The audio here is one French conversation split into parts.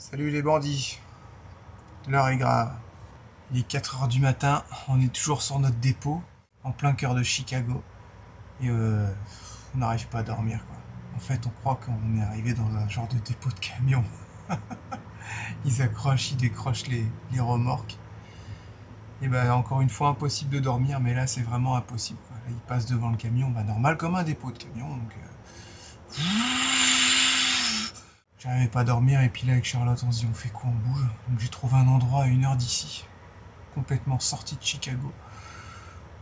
Salut les bandits, l'heure est grave. Il est 4 h du matin, on est toujours sur notre dépôt, en plein cœur de Chicago. Et on n'arrive pas à dormir quoi. En fait on croit qu'on est arrivé dans un genre de dépôt de camion. Ils accrochent, ils décrochent les remorques. Et ben encore une fois impossible de dormir, mais là c'est vraiment impossible quoi. Là ils passent devant le camion, normal comme un dépôt de camion. Donc j'arrivais pas à dormir et puis là avec Charlotte on se dit on fait quoi, on bouge. Donc j'ai trouvé un endroit à 1 heure d'ici, complètement sorti de Chicago.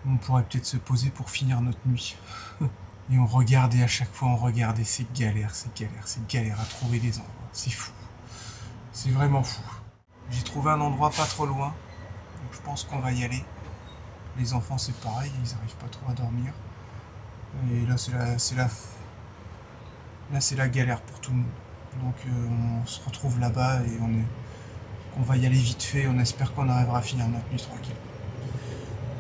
On pourrait peut-être se poser pour finir notre nuit. Et on regardait à chaque fois, on regardait, c'est galère à trouver des endroits. C'est fou. C'est vraiment fou. J'ai trouvé un endroit pas trop loin, donc je pense qu'on va y aller. Les enfants c'est pareil, ils n'arrivent pas trop à dormir. Et là c'est la galère pour tout le monde. Donc on se retrouve là-bas et on va y aller vite fait. On espère qu'on arrivera à finir notre nuit tranquille.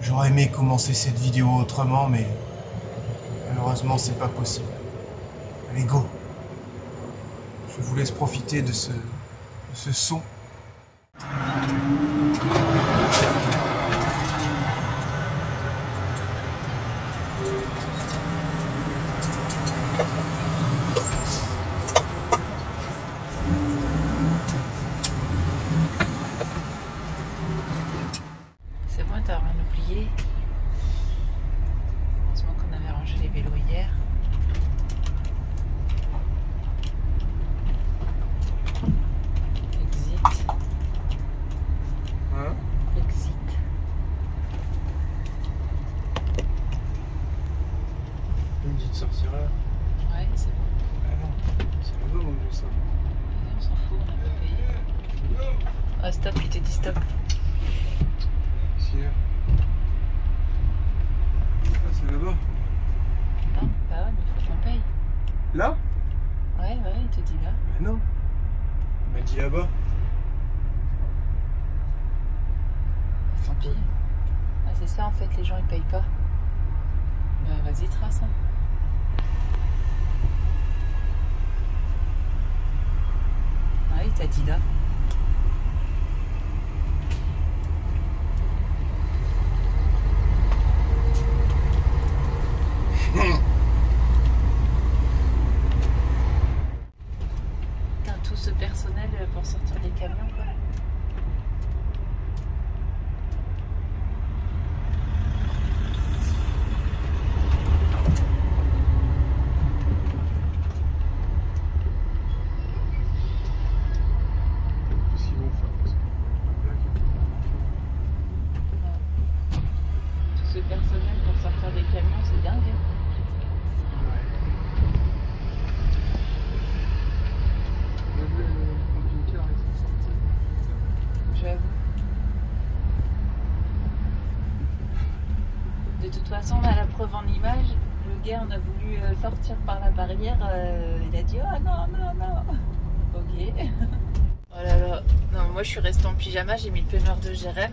J'aurais aimé commencer cette vidéo autrement, mais malheureusement c'est pas possible. Allez go! Je vous laisse profiter de ce son. C'est bon, t'as rien oublié. Heureusement qu'on avait rangé les vélos hier. Exit. Hein? Exit. Il me dit de sortir là. Ouais, c'est bon. Ah non, c'est là-bas moi que je sors. On s'en fout, on a pas payé. Ah, stop, il t'a dit stop. Si là. Ah, c'est là-bas. Non, bah ouais, mais il faut qu'on paye. Là? Ouais, il te dit là. Mais non. Il m'a dit là-bas. Tant pis. Ah, c'est ça en fait, les gens ils payent pas. Bah vas-y, trace. Hein. Ah, il t'a dit là. Putain, tout ce personnel pour sortir des camions quoi. Qu'est-ce qu'ils vont faire? Tout ce personnel pour sortir des camions, c'est dingue. Hein. J'avoue. De toute façon, on a la preuve en image. Le gars, on a voulu sortir par la barrière. Il a dit oh non. Ok. Oh là là. Non, moi je suis restée en pyjama. J'ai mis le peignoir de Jérém.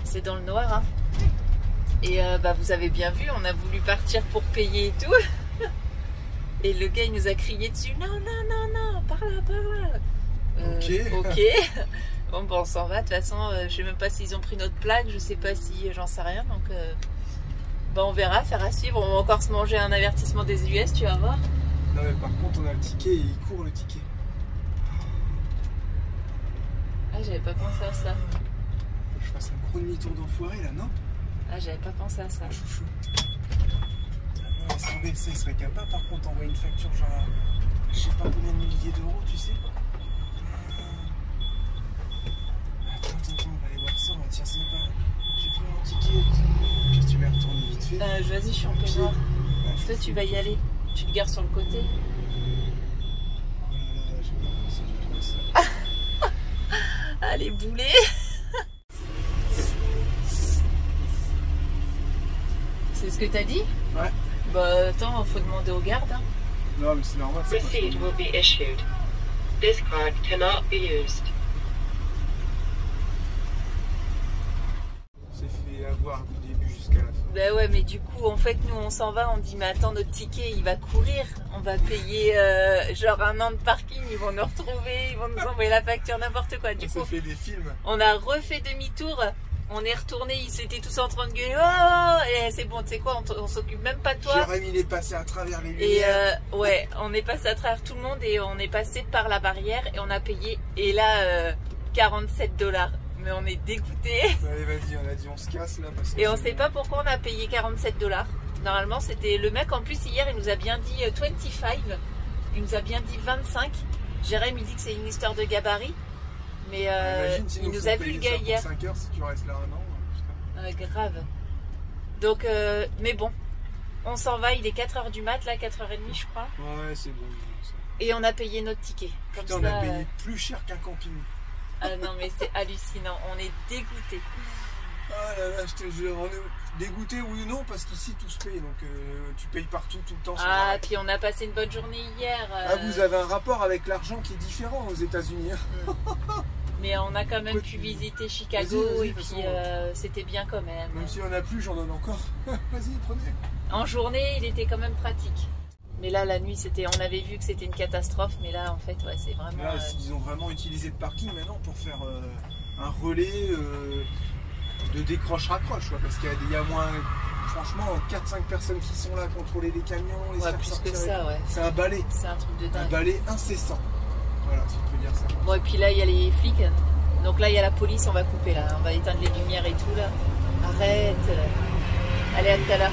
C'est dans le noir. Hein. Et vous avez bien vu, on a voulu partir pour payer et tout. Et le gars il nous a crié dessus non, par là. Ok. Bon, on s'en va. De toute façon, je sais même pas s'ils ont pris notre plaque, je sais pas si j'en sais rien. Donc, on verra, faire à suivre. On va encore se manger un avertissement des US, tu vas voir. Non, mais par contre, on a le ticket et il court le ticket. Ah, j'avais pas pensé à ça. Faut que je fasse un gros demi-tour d'enfoiré là, non? Ah, j'avais pas pensé à ça. Chouchou. Non, SRBC serait capable par contre d'envoyer une facture genre à, je sais pas combien de milliers d'euros, tu sais. Attends, on va aller voir ça, on va dire c'est pas. J'ai pris mon ticket, puis tu vas retourner vite fait. Vas-y, je suis en peignoir. Toi, tu vas y aller. Tu le gardes sur le côté. Oh là là, j'ai pas pensé du tout à ça. Allez, boulet. C'est ce que t'as dit? Ouais. Bah attends, faut demander aux gardes. Hein. Non, mais c'est normal. Receipt will be issued. This card cannot be used. On s'est fait avoir du début jusqu'à la fin. Ben ouais, mais du coup, en fait, nous, on s'en va, on dit, mais attends, notre ticket, il va courir. On va payer genre 1 an de parking, ils vont nous retrouver, ils vont nous envoyer la facture, n'importe quoi. Du coup, fait des films. on a refait demi-tour, on est retourné, ils étaient tous en train de gueuler. Oh, et c'est bon, tu sais quoi, on s'occupe même pas de toi. Jérémy, il est passé à travers les Et lumières. ouais, on est passé à travers tout le monde et on est passé par la barrière et on a payé. Et là, 47 $. Mais on est dégoûtés. Allez, vas-y, on a dit on se casse là. Parce que Et on sait pas pourquoi on a payé 47 $. Normalement, c'était le mec en plus hier, il nous a bien dit 25. Il nous a bien dit 25. Jérém, il dit que c'est une histoire de gabarit. Mais il nous a vu le gars hier. 5 heures si tu restes là un an. Grave. Donc, mais bon, on s'en va. Il est 4 h du mat, là, 4h30, je crois. Ouais, c'est bon. Et on a payé notre ticket. Comme Putain, ça, on a payé plus cher qu'un camping. Ah non, mais c'est hallucinant. On est dégoûtés. Ah là là, je te jure, on est dégoûté oui ou non, parce qu'ici tout se paye, donc tu payes partout, tout le temps. sans Ah, arrêt. puis on a passé une bonne journée hier. Ah, vous avez un rapport avec l'argent qui est différent aux États-Unis. Mais on a quand même pu visiter Chicago Vas-y, et de toute puis c'était bien quand même. Même si on a plus, j'en donne encore. Vas-y, prenez. En journée, il était quand même pratique. Mais là, la nuit, on avait vu que c'était une catastrophe, mais là, en fait, ouais, c'est vraiment. Là, ils ont vraiment utilisé le parking maintenant pour faire un relais de décroche-raccroche, parce qu'il y a moins, franchement, 4-5 personnes qui sont là à contrôler les camions, les ouais, faire plus sortir. que ça, ouais. C'est un balai. C'est un truc de Un dingue. balai incessant. Voilà, si tu peux dire ça. Bon, et puis là, il y a les flics. Donc là, il y a la police, on va couper là. On va éteindre les lumières et tout là. Arrête. Allez, à tout à l'heure.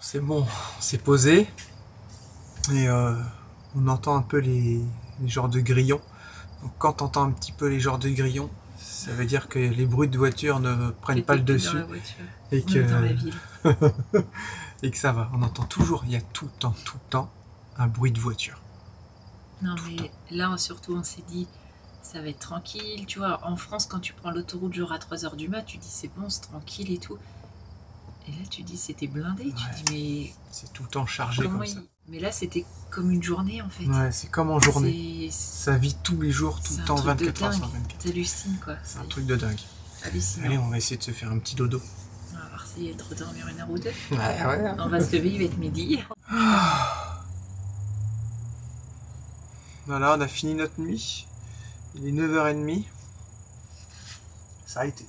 C'est bon, on s'est posé et on entend un peu les genres de grillons. Donc quand tu entends un petit peu les genres de grillons, ça veut dire que les bruits de voiture ne prennent pas le dessus et que et que ça va. On entend toujours, il y a tout le temps un bruit de voiture. Non mais là surtout on s'est dit ça va être tranquille, tu vois. En France quand tu prends l'autoroute genre à 3 h du mat, tu dis c'est bon, c'est tranquille et tout. Et là tu dis c'était blindé, tu dis mais c'est tout le temps chargé comme ça. Mais là c'était comme une journée en fait. Ouais, c'est comme en journée. Ça vit tous les jours, tout le temps, 24 heures sur 24. T'hallucines quoi. C'est un truc de dingue. Hallucinant. Allez, on va essayer de se faire un petit dodo. On va voir essayer de redormir 1 heure ou 2. Ouais. On va se lever, il va être midi. Voilà, on a fini notre nuit. Il est 9h30. Ça a été.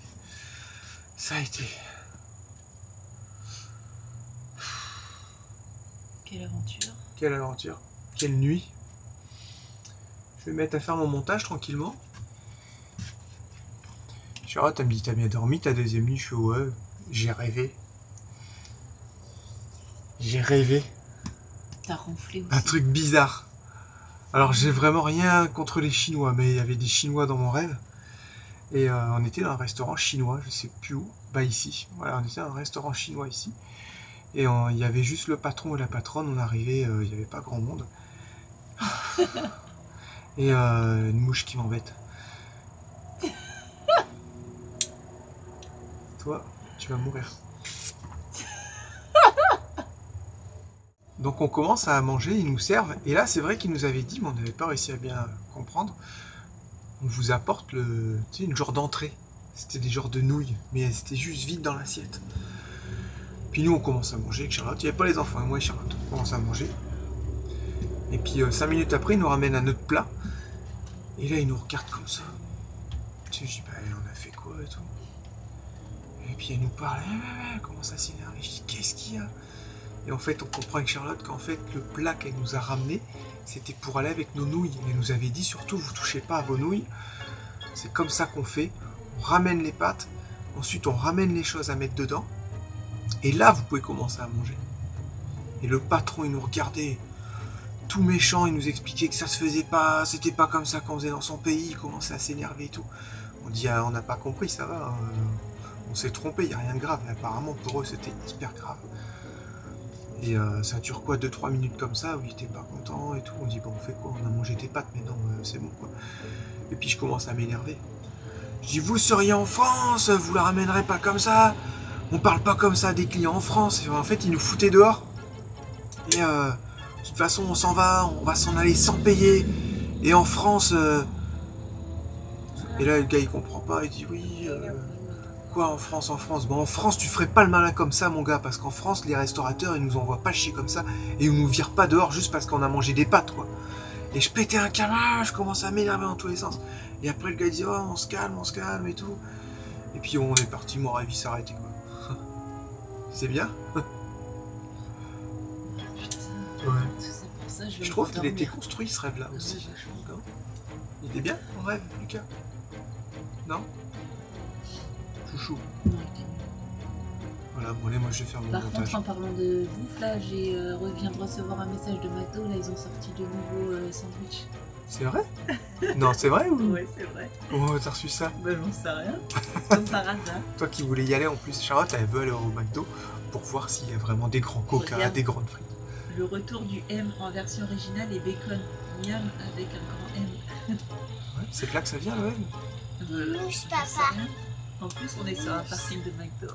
Quelle aventure. Quelle nuit. Je vais me mettre à faire mon montage tranquillement. Charlotte, elle me dit, t'as bien dormi ta deuxième nuit? Je fais ouais, j'ai rêvé. T'as ronflé aussi. Un truc bizarre. Alors j'ai vraiment rien contre les Chinois, mais il y avait des Chinois dans mon rêve. Et on était dans un restaurant chinois, je sais plus où. Bah ici, voilà, on était dans un restaurant chinois ici. Et il y avait juste le patron et la patronne, on arrivait, il n'y avait pas grand monde. Et une mouche qui m'embête. Toi, tu vas mourir. Donc on commence à manger, ils nous servent. Et là, c'est vrai qu'ils nous avaient dit, mais on n'avait pas réussi à bien comprendre. On vous apporte une genre d'entrée. C'était des genres de nouilles, mais c'était juste vide dans l'assiette. Puis nous, on commence à manger avec Charlotte. Il n'y avait pas les enfants, moi et Charlotte. On commence à manger. Et puis 5 minutes après, ils nous ramènent un autre plat. Et là, ils nous regardent comme ça. Tu sais, je dis, bah, on a fait quoi et tout. Et puis elle nous parle, elle commence à s'énerver. Je dis, qu'est-ce qu'il y a? Et en fait, on comprend avec Charlotte qu'en fait, le plat qu'elle nous a ramené, c'était pour aller avec nos nouilles. Elle nous avait dit, surtout, vous touchez pas à vos nouilles. C'est comme ça qu'on fait. On ramène les pâtes. Ensuite, on ramène les choses à mettre dedans. Et là, vous pouvez commencer à manger. Et le patron, il nous regardait tout méchant, il nous expliquait que ça se faisait pas, c'était pas comme ça qu'on faisait dans son pays, il commençait à s'énerver et tout. On dit, ah, on n'a pas compris, ça va, hein, on s'est trompé, il n'y a rien de grave. Mais apparemment, pour eux, c'était hyper grave. Et ça dure quoi, 2-3 minutes comme ça, où il était pas content et tout. On dit, bon, on fait quoi? On a mangé tes pâtes, mais non, c'est bon, quoi. Et puis je commence à m'énerver. Je dis, vous seriez en France, vous la ramènerez pas comme ça. On parle pas comme ça des clients en France. Et en fait, ils nous foutaient dehors. Et de toute façon, on s'en va, on va s'en aller sans payer. Et en France... Et là, le gars, il comprend pas, il dit, oui... Quoi en France, en France? Bon, en France, tu ferais pas le malin comme ça, mon gars, parce qu'en France, les restaurateurs, ils nous envoient pas chier comme ça, et ils nous virent pas dehors juste parce qu'on a mangé des pâtes, quoi. Et je pétais un câlin, je commençais à m'énerver dans tous les sens. Et après, le gars, il dit, oh, on se calme et tout. Et puis, on est parti, mon rêve, il s'est arrêté, quoi. C'est bien? Putain, ouais. c'est pour ça, Je trouve qu'il était construit, ce rêve-là, aussi. Il est bien, mon rêve, Lucas? Non? Chouchou. Voilà, bon allez, moi je vais faire mon montage. Par contre, en parlant de bouffe, là, viens de recevoir un message de McDo, là, ils ont sorti de nouveaux sandwichs. C'est vrai? Non, c'est vrai ou? Ouais, c'est vrai. Comment t'as reçu ça? Ben, j'en sais rien. Comme par hasard. Toi qui voulais y aller en plus, Charlotte, elle veut aller au McDo pour voir s'il y a vraiment des grands coca, regarde. des grandes frites. Le retour du M en version originale et bacon. Miam avec un grand M. Ouais, c'est de là que ça vient, le M? J'en sais rien. En plus, on est sur un parking de McDo.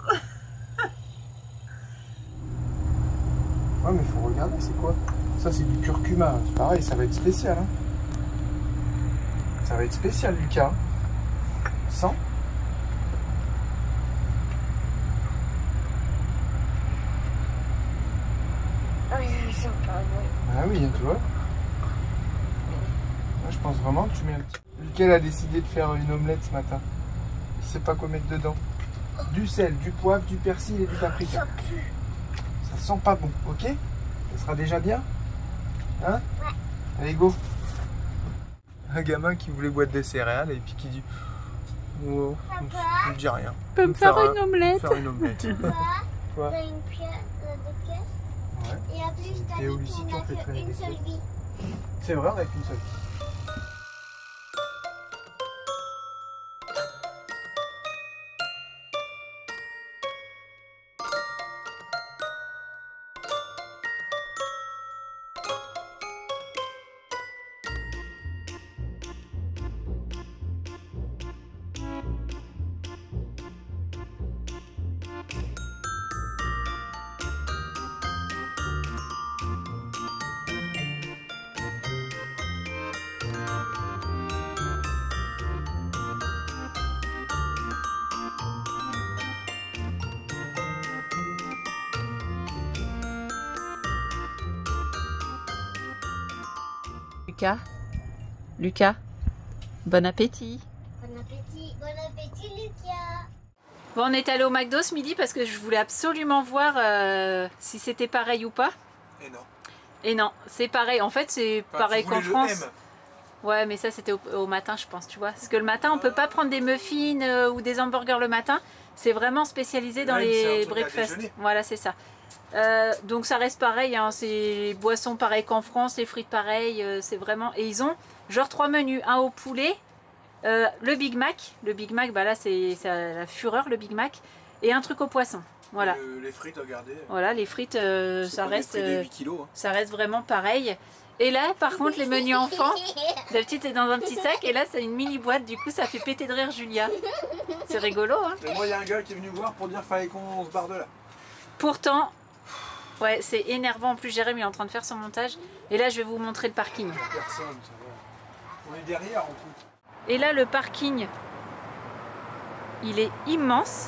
Ouais, mais faut regarder, c'est quoi? Ça, c'est du curcuma. C'est pareil, ça va être spécial. Hein. Ça va être spécial, Lucas. 100? Ah oui, tu vois. Là, je pense vraiment que tu mets un petit... Lucas a décidé de faire une omelette ce matin. Il sait pas quoi mettre dedans. Du sel, du poivre, du persil et du paprika. Ça sent pas bon, ok? Ça sera déjà bien? Hein? Ouais. Allez, go! Un gamin qui voulait boire des céréales et puis qui dit... Oh, je ne dis rien. Peut me faire une omelette. Faire une omelette. Quoi? T'as une pièce de pièces. Ouais. Et en plus, t'as Et au dit lycée, qu'on on a fait traîner qu'une des seule vie. C'est vrai, avec une seule. Lucas, bon appétit. Bon appétit Lucas. Bon, on est allé au McDo ce midi parce que je voulais absolument voir si c'était pareil ou pas. Et non. Et non, c'est pareil. En fait, c'est Enfin, pareil tu voulais qu'en le France. M. Ouais, mais ça c'était au matin, je pense, tu vois. Parce que le matin, on peut pas prendre des muffins ou des hamburgers le matin. C'est vraiment spécialisé dans Là, c'est un les truc à breakfast. déjeuner. Voilà, c'est ça. Donc ça reste pareil, hein, c'est boissons pareil qu'en France, les frites pareil, c'est vraiment... Et ils ont genre 3 menus, un au poulet, le Big Mac, bah là c'est la fureur le Big Mac, et un truc au poisson, voilà. Les frites, regardez. Voilà, les frites, ça reste, 8 kilos, hein. ça reste vraiment pareil. Et là, par contre, les menus enfants, d'habitude c'est dans un petit sac, et là c'est une mini boîte, du coup ça fait péter de rire Julia. C'est rigolo, hein. Mais moi, il y a un gars qui est venu voir pour dire qu'il fallait qu'on se barre de là. Pourtant, ouais, c'est énervant. En plus, Jérémy est en train de faire son montage. Et là, je vais vous montrer le parking. Personne, ça va. On est derrière, en plus. Et là, le parking, il est immense.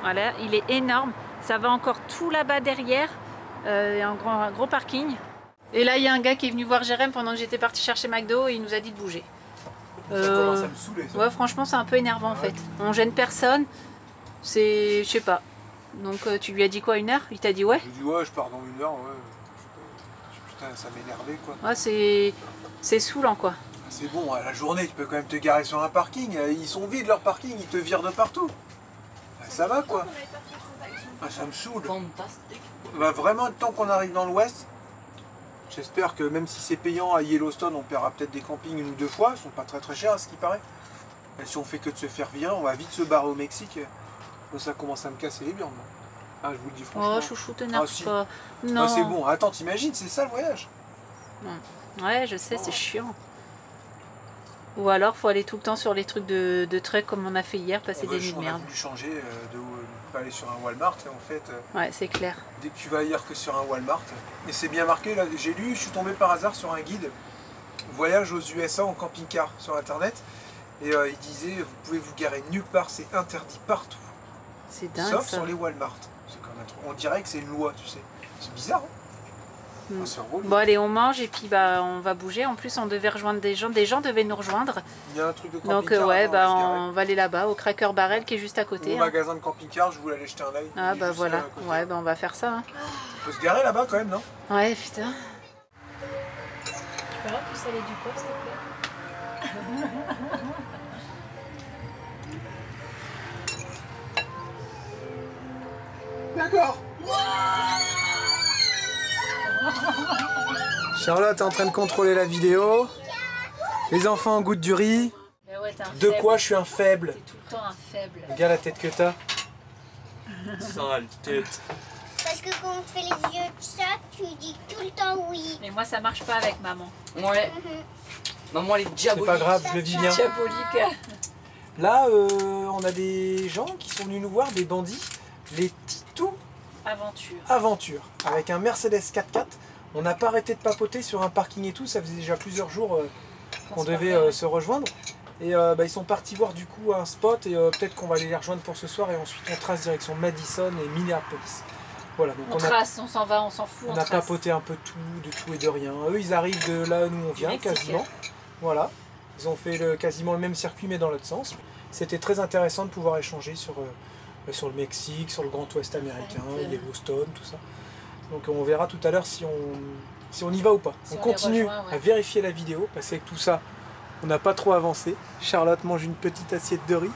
Voilà, il est énorme. Ça va encore tout là-bas derrière. Il y a un gros parking. Et là, il y a un gars qui est venu voir Jérémy pendant que j'étais partie chercher McDo et il nous a dit de bouger. Ça commence à me saouler, ça. Ouais, franchement, c'est un peu énervant en fait. On gêne personne. C'est, je sais pas. Donc tu lui as dit quoi, 1 heure? Il t'a dit ouais? Je lui ai dit ouais, je pars dans 1 heure, ouais. Putain, ça m'énervait quoi. Ouais, c'est saoulant quoi. C'est bon, à la journée, tu peux quand même te garer sur un parking. Ils sont vides leur parking, ils te virent de partout. Ça va quoi. Ah, ça me saoule. Fantastique. Bah, vraiment, tant qu'on arrive dans l'ouest, j'espère que même si c'est payant à Yellowstone, on paiera peut-être des campings 1 ou 2 fois. Ils sont pas très chers à ce qui paraît. Mais si on fait que de se faire virer, on va vite se barrer au Mexique. Moi, ça commence à me casser les burnes. Ah, je vous le dis franchement. Oh, chouchou, t'énerve si. pas. Non. Ah, c'est bon. Attends, t'imagines, c'est ça le voyage. Ouais, je sais, c'est chiant. Ou alors, faut aller tout le temps sur les trucs de trek comme on a fait hier, passer des nuits de On a merde. voulu changer, pas aller sur un Walmart. Et en fait, Ouais, c'est clair. dès que tu vas ailleurs que sur un Walmart, et c'est bien marqué, là, j'ai lu, je suis tombé par hasard sur un guide voyage aux USA en camping-car sur internet. Et il disait, vous pouvez vous garer nulle part, c'est interdit partout. C'est dingue. Sauf ça. sur les Walmart. C'est comme un truc. On dirait que c'est une loi, tu sais. C'est bizarre, hein. Ah, c'est relou. Bon, allez, on mange et puis bah on va bouger. En plus, on devait rejoindre des gens. Des gens devaient nous rejoindre. Il y a un truc de Donc camping-car. ouais, avant, bah on va se garer. on va aller là-bas au Cracker Barrel qui est juste à côté. Au hein. magasin de camping-car, je voulais aller jeter un œil. Ah Il est bah juste voilà. à côté. Ouais, bah on va faire ça. Hein. On peut se garer là-bas quand même, non? Ouais, putain. Tu peux avoir tout salé du pop, s'il te plaît? D'accord. Charlotte est en train de contrôler la vidéo. Les enfants goûtent du riz. Mais ouais, t'es un De faible. quoi je suis un faible? T'es tout le temps un faible. Regarde la tête que t'as. Sale tête. Parce que quand on te fait les yeux de chat, tu dis tout le temps oui. Mais moi, ça marche pas avec maman. Ouais. Maman, elle est C'est diabolique. pas grave, je le vis bien. Diabolique. Là, on a des gens qui sont venus nous voir, des bandits. Les Titou Aventure. Aventure. Avec un Mercedes 4x4. On n'a pas arrêté de papoter sur un parking et tout. Ça faisait déjà plusieurs jours qu'on devait se rejoindre. Et bah, ils sont partis voir du coup un spot. Et peut-être qu'on va aller les rejoindre pour ce soir. Et ensuite, on trace direction Madison et Minneapolis. Voilà, donc On trace, on s'en va, on s'en fout. on On a trace. papoté un peu de tout et de rien. Eux, ils arrivent de là où on vient, Mexique. quasiment. Voilà. Ils ont fait quasiment le même circuit, mais dans l'autre sens. C'était très intéressant de pouvoir échanger sur le Mexique, sur le Grand Ouest américain, Yellowstone, tout ça. Donc on verra tout à l'heure si on y va ou pas. Si on on les continue rejoint, ouais. à vérifier la vidéo, parce qu'avec tout ça, on n'a pas trop avancé. Charlotte mange une petite assiette de riz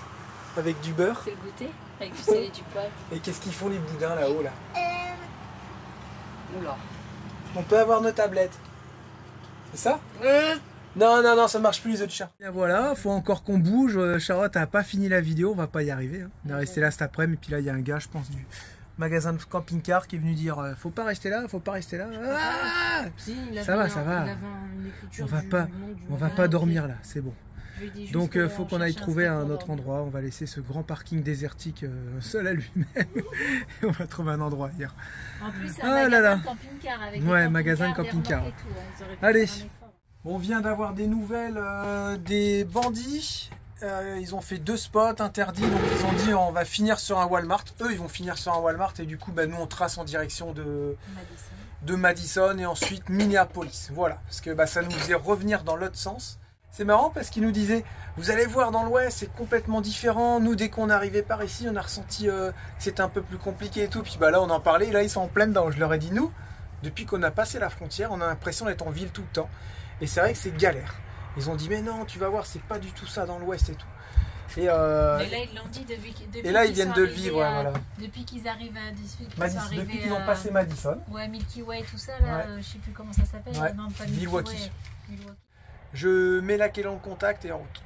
avec du beurre. C'est le goûter avec du sel et du poivre. Et qu'est-ce qu'ils font les boudins là-haut là? Oula. On peut avoir nos tablettes. C'est ça? Non, ça marche plus les autres chats. Et voilà, faut encore qu'on bouge. Charlotte n'a pas fini la vidéo, on va pas y arriver. Hein. On est resté là cet après-midi, et puis là il y a un gars, je pense, du magasin de camping-car qui est venu dire faut pas rester là, faut pas rester là. Ah ça va. On va pas dormir là, c'est bon. Donc faut qu'on aille trouver un autre endroit. On va laisser ce grand parking désertique seul à lui-même. Et on va trouver un endroit ailleurs. En plus, c'est Ah un là là. magasin de camping-car avec Ouais, des magasin de camping-cars, camping-car. des remorques et tout, ouais. Ils auraient pu Allez. faire un effort. On vient d'avoir des nouvelles des bandits. Ils ont fait 2 spots interdits, donc ils ont dit on va finir sur un Walmart. Eux, ils vont finir sur un Walmart et du coup, bah, nous, on trace en direction de Madison et ensuite Minneapolis. Voilà, parce que bah, ça nous faisait revenir dans l'autre sens. C'est marrant parce qu'ils nous disaient, vous allez voir dans l'Ouest, c'est complètement différent. Nous, dès qu'on arrivait par ici, on a ressenti que c'était un peu plus compliqué et tout. Puis bah, là, on en parlait, et là, ils sont en plein dedans. Je leur ai dit, nous, depuis qu'on a passé la frontière, on a l'impression d'être en ville tout le temps. Et c'est vrai que c'est galère. Ils ont dit, mais non, tu vas voir, c'est pas du tout ça dans l'Ouest et tout. Et là, ils l'ont dit depuis et là, ils qu'ils viennent sont de le arrivés vivre, à- voilà. Depuis qu'ils arrivent à Depuis qu'ils ont passé Madison. Ouais, Milky Way, tout ça, là, Ouais. je sais plus comment ça s'appelle. Ouais. Non, pas Milky Milwaukee. Way. Milwaukee. Je mets la clé dans le contact et en route.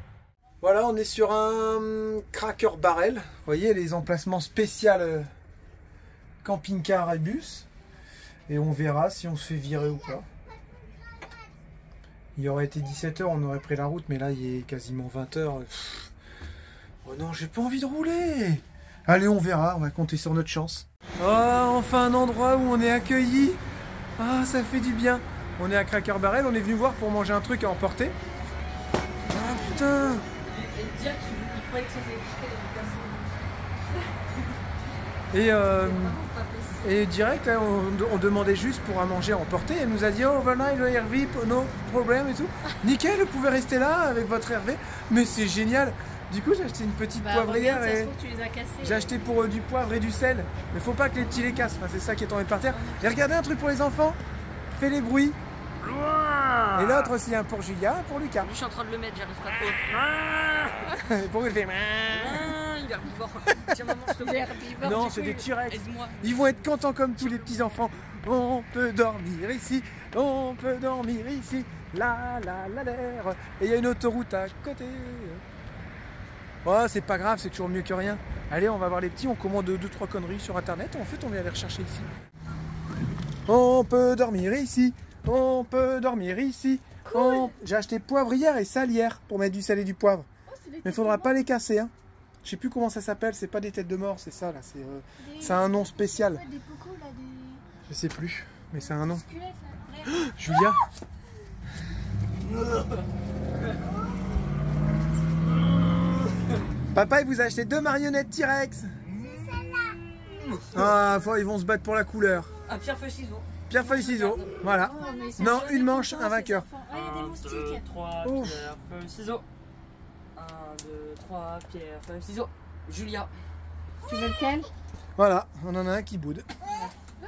Voilà, on est sur un Cracker Barrel. Vous voyez les emplacements spéciaux camping-car et bus. Et on verra si on se fait virer ou pas. Il aurait été 17h, on aurait pris la route, mais là il est quasiment 20h. Oh non, j'ai pas envie de rouler. Allez, on verra, on va compter sur notre chance. Oh, enfin un endroit où on est accueilli. Ah, ça fait du bien. On est à Cracker Barrel, on est venu voir pour manger un truc à emporter. Ah putain. Et dire qu'il faudrait que ça Et direct, là, on demandait juste pour à manger à emporter. Elle nous a dit, oh, overnight, le Hervé, no problème et tout. Nickel, vous pouvez rester là avec votre Hervé. Mais c'est génial. Du coup, j'ai acheté une petite poivrière et j'ai acheté pour du poivre et du sel. Mais faut pas que les petits les cassent. Enfin, c'est ça qui est tombé par terre. J'ai regardé un truc pour les enfants. Fais les bruits. Et l'autre aussi, un pour Julia, un pour Lucas. Je suis en train de le mettre, j'arrive pas trop. Et pour lui, il fait. Il il est herbivore. Tiens, maman, je te Il est herbivore. Non, du c'est coup, des T-Rex. Aide-moi. Ils vont être contents comme tous les petits enfants. On peut dormir ici, on peut dormir ici. La l'air. Et il y a une autoroute à côté. Oh, c'est pas grave, c'est toujours mieux que rien. Allez, on va voir les petits, on commande 2-3 conneries sur internet. En fait, on vient les rechercher ici. On peut dormir ici, on peut dormir ici. Cool. J'ai acheté poivrière et salière pour mettre du sel et du poivre. Mais il faudra pas les casser. Hein. Je sais plus comment ça s'appelle, c'est pas des têtes de mort, c'est ça là. C'est un nom spécial. Ouais, des pocos là, des Je sais plus, mais c'est un nom. squelettes là. Ouais. Julia. Papa, il vous a acheté 2 marionnettes T-Rex. Ah, ils vont se battre pour la couleur. Un pierre, feuille, ciseaux. Pierre, feuille, ciseaux. Voilà. Oh, mais ils sont Non, jolis, une manche, contents, un ces vainqueur. enfants. Ah, il y a des moustiques. 3, Oh. pierre, feuille, ciseaux. 1, 2, 3, pierre, feuille, ciseaux. Julia. Tu veux lequel? Voilà, on en a un qui boude.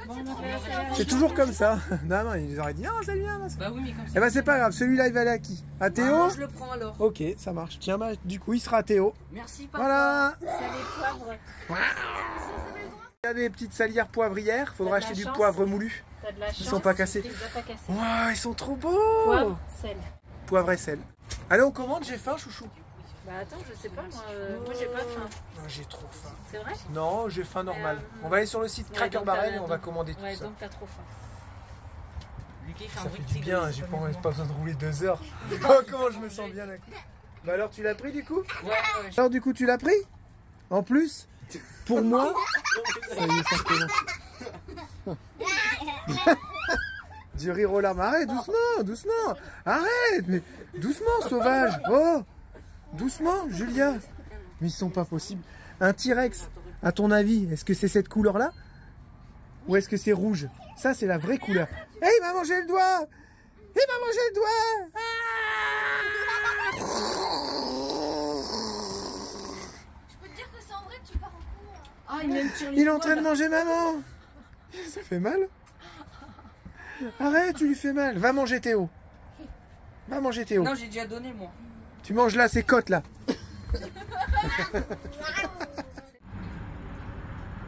Bon, on va faire C'est toujours comme ça. Non, non, ils auraient dit non, c'est bien. Bah oui, mais comme ça. Eh ben, c'est pas grave, celui-là, il va aller à qui? À Théo? Moi, je le prends alors. Ok, ça marche. Tiens, bah, du coup, il sera à Théo. Merci, papa. Voilà. ça, les poivres. Il y a des petites salières poivrières. Faudra T'as de la acheter du chance. poivre moulu. T'as de la chance. Ils sont pas cassés. Tu les as pas cassés. Waouh, ils sont trop beaux. Poivre, sel. Poivre et sel. Allez, on commande, j'ai faim, chouchou. Bah attends, je sais pas, moi j'ai pas faim. Ah, j'ai trop faim. C'est vrai? Non, j'ai faim normal. On va aller sur le site Ouais, Cracker donc Barrel t'as- et on va donc- commander tout Ouais, ça. donc t'as trop faim. Lucas, il fait Ça un fait bruit de du tigre, bien, c'est j'ai pas pas besoin de rouler 2 heures. Oh, comment je me sens bien là. Bah alors, tu l'as pris du coup? Ouais, ouais. Alors du coup, tu l'as pris? En plus? Pour moi? Ça y est, ça commence. Du rire aux larmes. Arrête, doucement, doucement. Arrête, mais doucement, sauvage. Oh, doucement, Julia. Mais ils sont pas possibles. Un T-Rex, à ton avis, est-ce que c'est cette couleur-là? Ou est-ce que c'est rouge? Ça, c'est la vraie couleur. Eh, il m'a mangé le doigt! Il m'a mangé le doigt! Je peux te dire que c'est en vrai que tu pars en cours. Ah, il aime tirer Il est en train de manger maman. Ça fait mal. Arrête, tu lui fais mal. Va manger Théo. Va manger Théo. Non, j'ai déjà donné, moi. Tu manges là, ces côtes là.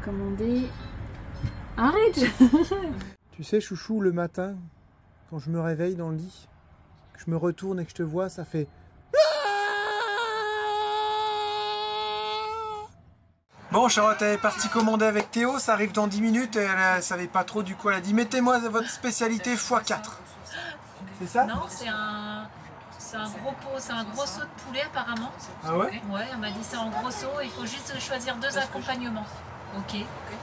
Commander. Arrête! Tu sais, chouchou, le matin, quand je me réveille dans le lit, que je me retourne et que je te vois, ça fait... Bon, Charlotte, elle est partie commander avec Théo, ça arrive dans 10 minutes, et elle savait pas trop, du coup elle a dit mettez-moi votre spécialité x4. C'est ça? Non, c'est un gros pot, c'est un gros seau de poulet apparemment. Ah ouais? Ouais, on m'a dit c'est en gros seau, il faut juste choisir 2 accompagnements. Ok.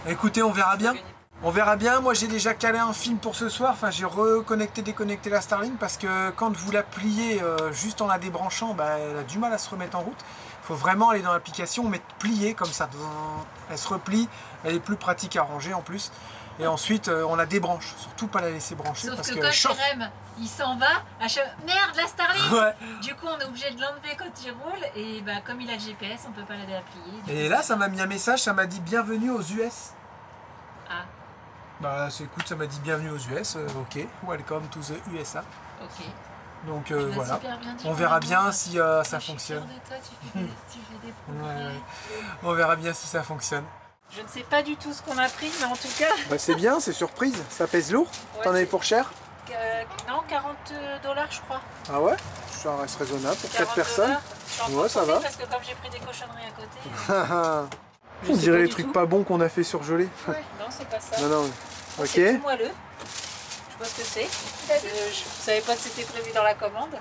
Écoutez, on verra bien. On verra bien. Moi, j'ai déjà calé un film pour ce soir. Enfin, j'ai reconnecté, déconnecté la Starlink parce que quand vous la pliez juste en la débranchant, bah, elle a du mal à se remettre en route. Il faut vraiment aller dans l'application, mettre plier comme ça. Elle se replie. Elle est plus pratique à ranger en plus. Et ensuite, on la débranche. Surtout pas la laisser brancher Sauf parce que qu'elle quand chauffe. Jérém, il s'en va, merde, la Starlink! Ouais. Du coup, on est obligé de l'enlever quand il roule. Et bah, comme il a le GPS, on peut pas la plier. Du Et coup, là, ça m'a mis un message. Ça m'a dit bienvenue aux US. Ah, Bah, écoute, ça m'a dit bienvenue aux US. Ok, welcome to the USA. ok. Donc Tu l'as voilà. super bien dit, On verra bravo. bien si Je ça suis fonctionne. fière de toi, tu fais des progrès. Ouais, ouais. On verra bien si ça fonctionne. Je ne sais pas du tout ce qu'on a pris, mais en tout cas, Bah c'est bien, c'est surprise. Ça pèse lourd. Ouais, T'en avais c'est- pour cher? non, 40 $, je crois. Ah ouais? Ça reste raisonnable pour 4 $40. personnes. Je suis en train Ouais, de ça compter va. Parce que comme j'ai pris des cochonneries à côté. On sais dirait pas les du trucs tout. pas bons qu'on a fait surgelés. Non, c'est pas ça. Non, non. Ok. C'est tout moelleux. Je sais pas ce que c'est. Je savais pas que c'était prévu dans la commande.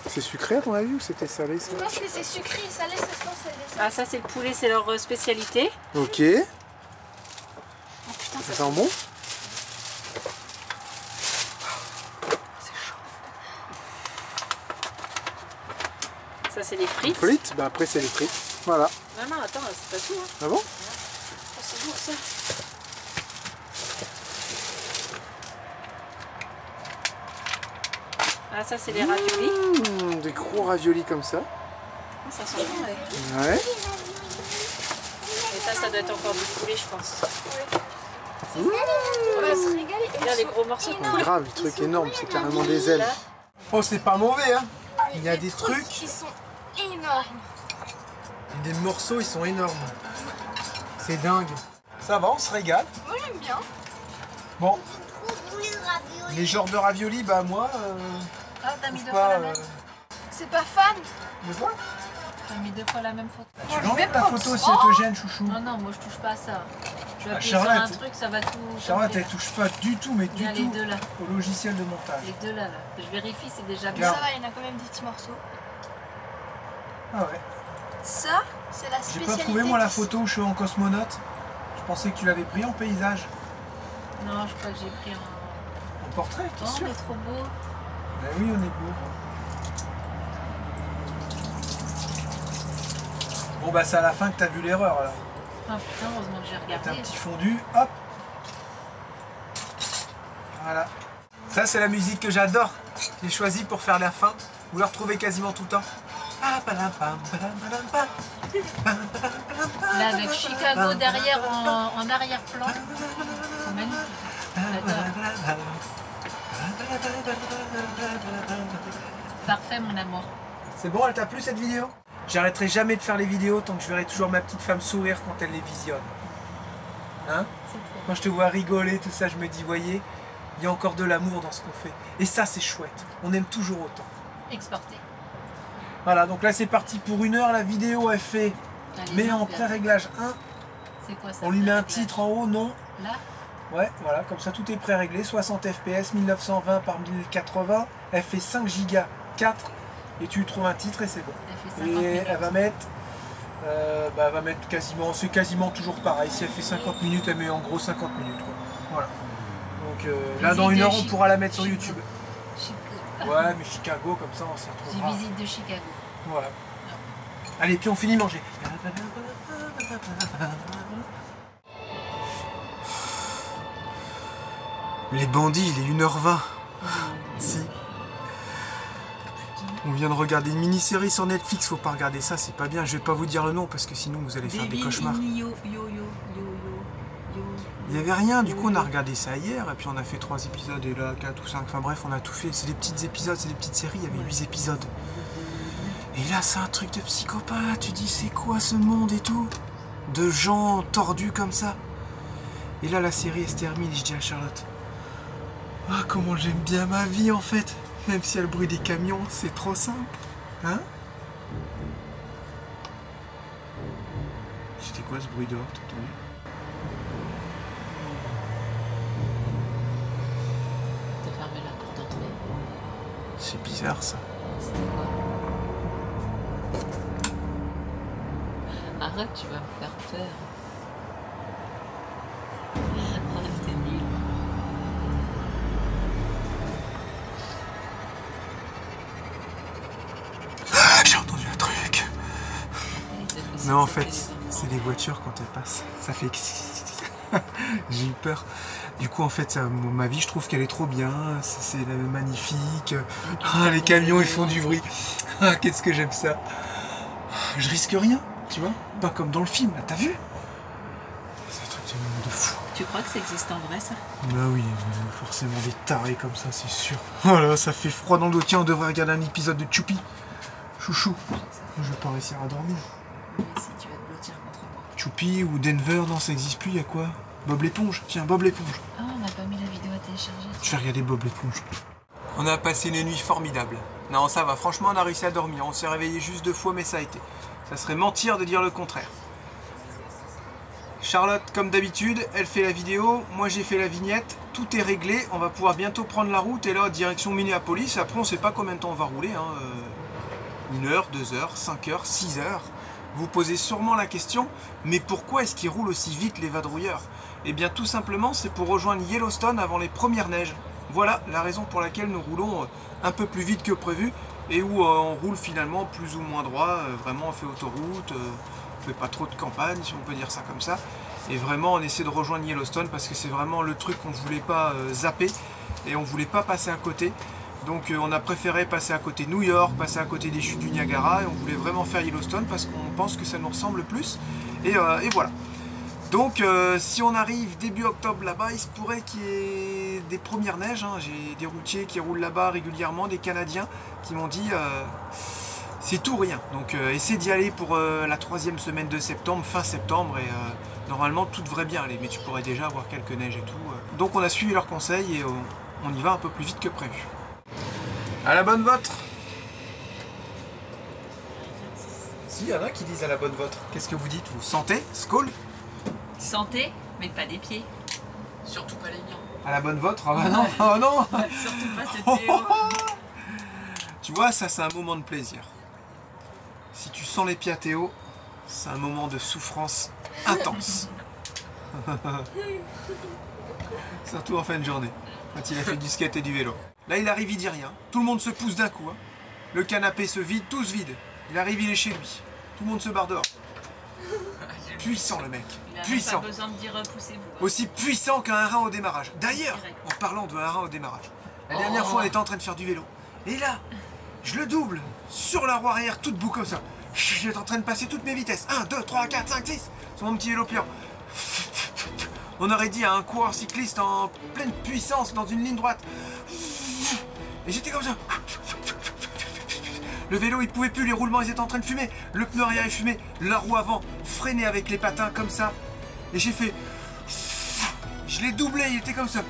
C'est sucré à ton avis ou c'était salé ça? Je pense que c'est sucré et salé, ça se sent salé. Ah, ça, c'est le poulet, c'est leur spécialité. Ok. Oh putain, Ça sent bon? Ça, c'est les frites. Frites? Bah après c'est les frites. Voilà. Non, non, attends, c'est pas tout. Hein. Ah bon? Oh, c'est lourd ça. Ah, ça, c'est les raviolis. Des gros raviolis comme ça. Ah, ça sent bon, ouais. Ouais. Et ça doit être encore du poulet, je pense. On va se régaler. Il y a les gros morceaux de poulet. Grave, le truc énorme, c'est carrément des ailes. Oh, c'est pas mauvais, hein. Il y a des trucs. qui sont énormes. Et des morceaux, ils sont énormes. C'est dingue. Ça va, on se régale. Moi j'aime bien. Bon, Trop bon les raviolis. les genres de raviolis, bah moi, Ah, t'as mis trouve deux fois la pas... même. C'est pas fan. Mais quoi? T'as mis deux fois la même photo. Tu l'enlèves la photo si elle te gêne, chouchou. Non, non, moi je touche pas à ça. Je vais Ah, appuyer sur un Charlotte. truc, ça va tout. Charlotte, changer, elle touche pas du tout, mais Il y du a les tout deux là. au logiciel de montage. Les deux là, là. Je vérifie, c'est déjà Regarde. bien. Ça va, il y en a quand même des petits morceaux. Ah ouais. Ça, c'est la J'ai spécialité. pas trouvé moi la d'ici. photo où je suis en cosmonaute. Je pensais que tu l'avais pris en paysage. Non, je crois que j'ai pris un. En portrait, t'es Oh, sûr? mais trop beau. Ben oui, on est beau. Bon bah c'est à la fin que t'as vu l'erreur là. Ah putain, heureusement que j'ai T'as un regardé. petit fondu, hop. Voilà. Ça c'est la musique que j'adore. J'ai choisi pour faire la fin. Vous la retrouvez quasiment tout le temps. Là, avec Chicago derrière en arrière-plan. C'est magnifique. J'adore. Parfait, mon amour. C'est bon, elle t'a plu cette vidéo? J'arrêterai jamais de faire les vidéos tant que je verrai toujours ma petite femme sourire quand elle les visionne. Hein? C'est trop. Quand je te vois rigoler, tout ça, je me dis, voyez, il y a encore de l'amour dans ce qu'on fait. Et ça, c'est chouette. On aime toujours autant. Exporté. Voilà, donc là, c'est parti pour 1 heure. La vidéo est faite, Allez, mais en bien. pré-réglage 1. C'est quoi ça? On lui met un pré-réglage titre en haut, non. Là? Ouais, voilà, comme ça, tout est pré-réglé. 60 fps, 1920 par 1080. Elle fait 5 Go 4. Et tu lui trouves un titre et c'est bon. Elle fait 50 Et minutes. elle va mettre... elle va mettre quasiment... C'est quasiment toujours pareil. Si elle fait 50 minutes, elle met en gros 50 minutes. Quoi. Voilà. Donc là, dans 1 heure, on pourra la mettre sur YouTube. Chicago. Ouais, mais Chicago, comme ça, on s'y J'ai retrouvera. visite de Chicago. Voilà. Allez, puis on finit de manger. Les bandits, il est 1h20. Si. On vient de regarder une mini-série sur Netflix, faut pas regarder ça, c'est pas bien. Je vais pas vous dire le nom parce que sinon vous allez faire des cauchemars. Il y avait rien, du coup on a regardé ça hier et puis on a fait 3 épisodes et là 4 ou 5, enfin bref on a tout fait. C'est des petits épisodes, c'est des petites séries, il y avait 8 épisodes. Et là c'est un truc de psychopathe, tu dis c'est quoi ce monde et tout? De gens tordus comme ça. Et là la série elle se termine et je dis à Charlotte, ah comment j'aime bien ma vie en fait. Même si y a le bruit des camions, c'est trop simple. Hein? C'était quoi ce bruit dehors, t'as entendu? T'as fermé la porte d'entrée. C'est bizarre ça. C'était quoi? Arrête, tu vas me faire peur. Arrête, t'es nul. J'ai entendu un truc. Mais en fait, c'est les voitures quand elles passent. Ça fait... J'ai eu peur. Du coup, en fait, ma vie, je trouve qu'elle est trop bien. C'est magnifique. Ah, les camions, ils font du bruit. Ah, qu'est-ce que j'aime ça. Je risque rien, tu vois. Pas comme dans le film, là, t'as vu? C'est un truc de fou. Tu crois que ça existe en vrai, ça? Bah oui, forcément des tarés comme ça, c'est sûr. Voilà, ça fait froid dans le dos. Tiens, on devrait regarder un épisode de Choupi. Chouchou. Je vais pas réussir à dormir. Mais si tu vas te blottir contre moi. Choupi ou Denver, non, ça existe plus, y a quoi? Bob l'éponge. Tiens, Bob l'éponge. Ah, on n'a pas mis la vidéo à télécharger. Je vais regarder Bob l'éponge. On a passé une nuit formidable. Non, ça va, franchement, on a réussi à dormir. On s'est réveillé juste 2 fois, mais ça a été. Ça serait mentir de dire le contraire. Charlotte, comme d'habitude, elle fait la vidéo. Moi, j'ai fait la vignette. Tout est réglé. On va pouvoir bientôt prendre la route. Et là, direction Minneapolis. Après, on sait pas combien de temps on va rouler. 1 heure, 2 heures, 5 heures, 6 heures. Vous posez sûrement la question, mais pourquoi est-ce qu'ils roulent aussi vite les vadrouilleurs? Eh bien tout simplement c'est pour rejoindre Yellowstone avant les premières neiges. Voilà la raison pour laquelle nous roulons un peu plus vite que prévu et où on roule finalement plus ou moins droit, vraiment on fait autoroute, on fait pas trop de campagne si on peut dire ça comme ça. Et vraiment on essaie de rejoindre Yellowstone parce que c'est vraiment le truc qu'on ne voulait pas zapper et on ne voulait pas passer à côté. Donc on a préféré passer à côté de New York, passer à côté des chutes du Niagara et on voulait vraiment faire Yellowstone parce qu'on pense que ça nous ressemble plus. Et voilà. Donc si on arrive début octobre là-bas, il se pourrait qu'il y ait des premières neiges. Hein. J'ai des routiers qui roulent là-bas régulièrement, des Canadiens qui m'ont dit c'est tout ou rien. Donc essaie d'y aller pour la 3e semaine de septembre, fin septembre, et normalement tout devrait bien aller, mais tu pourrais déjà avoir quelques neiges et tout. Donc on a suivi leurs conseils et on y va un peu plus vite que prévu. À la bonne vôtre. Si, il y en a qui disent à la bonne vôtre. Qu'est-ce que vous dites, vous? Santé? Skål? Santé, mais pas des pieds. Surtout pas les miens. À la bonne vôtre? Ah bah non, oh non. Surtout pas cette Théo. Tu vois, ça c'est un moment de plaisir. Si tu sens les pieds à Théo, c'est un moment de souffrance intense. Surtout en fin de journée, quand il a fait du skate et du vélo. Là il arrive, il dit rien. Tout le monde se pousse d'un coup. Hein. Le canapé se vide, tout se vide. Il arrive, il est chez lui. Tout le monde se barre dehors. Puissant le mec. Il a Puissant. pas besoin de dire poussez-vous. Aussi puissant qu'un rein au démarrage. D'ailleurs, en parlant de un rein au démarrage, la dernière fois on était en train de faire du vélo. Et là, je le double sur la roue arrière, toute boue comme ça. J'étais en train de passer toutes mes vitesses. 1, 2, 3, 4, 5, 6 sur mon petit vélo pliant. On aurait dit à un coureur cycliste en pleine puissance dans une ligne droite. Et j'étais comme ça. Le vélo il pouvait plus, les roulements ils étaient en train de fumer. Le pneu arrière il fumait, la roue avant freinait avec les patins comme ça. Et j'ai fait... Je l'ai doublé, il était comme ça.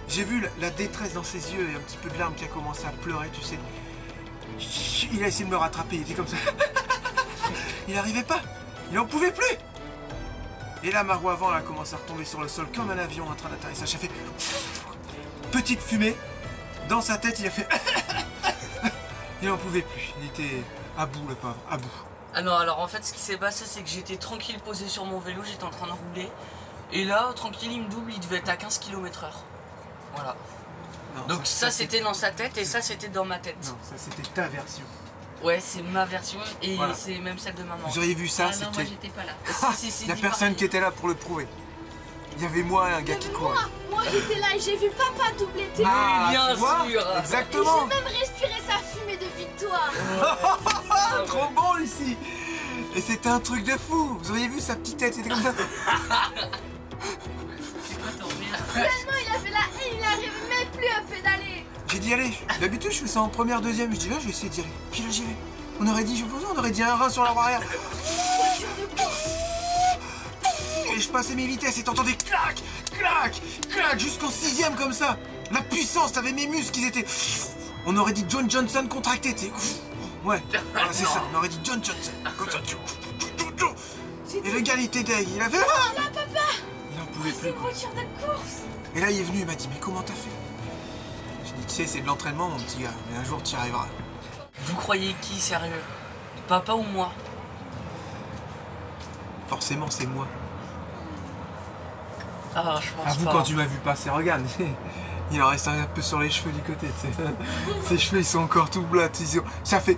J'ai vu la détresse dans ses yeux et un petit peu de larmes qui a commencé à pleurer, tu sais. Il a essayé de me rattraper, il était comme ça. Il n'arrivait pas, il n'en pouvait plus. Et là, ma roue avant elle a commencé à retomber sur le sol comme un avion en train d'atterrissage. J'ai fait... Petite fumée. Dans sa tête, il a fait... Il n'en pouvait plus, il était à bout le pauvre, à bout. Ah non, alors en fait ce qui s'est passé c'est que j'étais tranquille posé sur mon vélo, j'étais en train de rouler. Et là, tranquille, il me double, il devait être à 15 km/h. Voilà. Non, Donc ça c'était dans sa tête et ça c'était dans ma tête. Non, ça c'était ta version. Ouais, c'est ma version et Voilà. c'est même celle de maman. Vous auriez vu ça, Ah non, moi c'était... j'étais pas là. Il n'y a personne qui était là pour le prouver. Il y avait moi et un gars qui courait. Moi j'étais là et j'ai vu papa doubler Théo. bien tu vois sûr. Et Exactement. j'ai même respiré sa fumée de victoire. Trop bon ici. Et c'était un truc de fou. Vous auriez vu sa petite tête, c'était comme ça. C'est quoi ton rire? Tellement il avait la haine, il n'arrive même plus à pédaler. J'ai dit allez, d'habitude je fais ça en première, deuxième. Je dis là je vais essayer d'y aller. Puis là j'y vais. On aurait dit un rein sur la roue arrière. Et je passais mes vitesses et t'entendais clac, clac, clac, jusqu'en 6ème comme ça. La puissance, t'avais mes muscles, ils étaient... On aurait dit John Johnson contracté, tu sais. Ouais, voilà, c'est ça, on aurait dit John Johnson. Comme ça. Et le gars, il était deg, il avait... Oh là papa, Il en pouvait c'est plus. une voiture de course. Et là, il est venu, il m'a dit, mais comment t'as fait? J'ai dit, tu sais, c'est de l'entraînement, mon petit gars, mais un jour, tu y arriveras. Vous croyez qui, sérieux? Papa ou moi? Forcément, c'est moi. Ah, je pense Avoue, pas. quand tu m'as vu passer, regarde, il en reste un peu sur les cheveux du côté, tu sais. Ses cheveux, ils sont encore tout blancs, ça fait...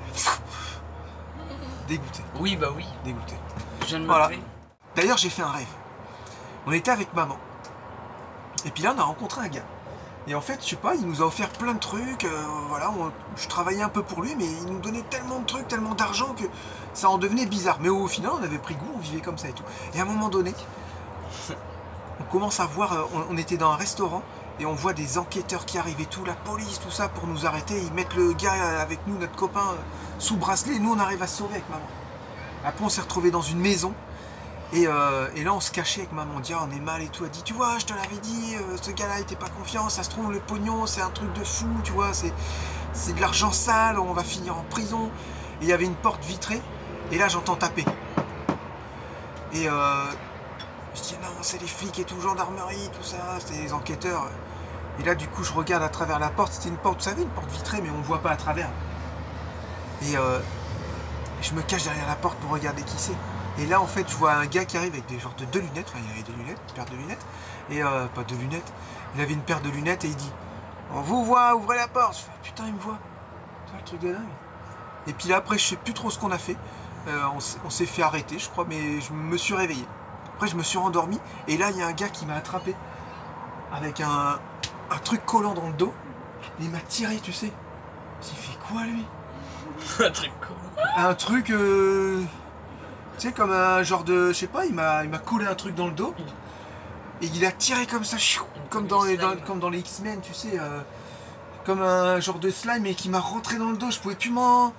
Dégoûté, Oui, bah oui. dégoûté. Je viens de me Voilà. lever. D'ailleurs, j'ai fait un rêve. On était avec maman. Et puis là, on a rencontré un gars. Et en fait, je sais pas, il nous a offert plein de trucs. Voilà, je travaillais un peu pour lui, mais il nous donnait tellement de trucs, tellement d'argent que ça en devenait bizarre. Mais au final, on avait pris goût, on vivait comme ça et tout. Et à un moment donné, on commence à voir, on était dans un restaurant, et on voit des enquêteurs qui arrivent et tout, la police, tout ça, pour nous arrêter. Ils mettent le gars avec nous, notre copain, sous bracelet, et nous, on arrive à se sauver avec maman. Après, on s'est retrouvés dans une maison. Et là, on se cachait avec maman, on dit ah, on est mal et tout. Elle dit, tu vois, je te l'avais dit, ce gars-là, il était pas confiant, ça se trouve, le pognon, c'est un truc de fou, tu vois, c'est de l'argent sale, on va finir en prison. Et il y avait une porte vitrée, et là, j'entends taper. Et je dis, non, c'est les flics et tout, gendarmerie, tout ça, c'est les enquêteurs. Et là, du coup, je regarde à travers la porte, c'était une porte, vous savez, une porte vitrée, mais on voit pas à travers. Et je me cache derrière la porte pour regarder qui c'est. Et là, en fait, je vois un gars qui arrive avec des genres de 2 lunettes. Enfin, il avait 2 lunettes, une paire de lunettes. Et pas 2 lunettes. Il avait une paire de lunettes et il dit, on vous voit, ouvrez la porte. Je fais, putain, il me voit. C'est un truc de dingue. Et puis là, après, je sais plus trop ce qu'on a fait. On s'est fait arrêter, je crois, mais je me suis réveillé. Après, je me suis rendormi. Et là, il y a un gars qui m'a attrapé avec un truc collant dans le dos. Et il m'a tiré, tu sais. J'ai fait quoi, lui? Un truc cool. Un truc... Tu sais, comme un genre de... Je sais pas, il m'a collé un truc dans le dos. Et il a tiré comme ça, comme dans les X-Men, tu sais. comme un genre de slime et qui m'a rentré dans le dos. Je pouvais plus m'en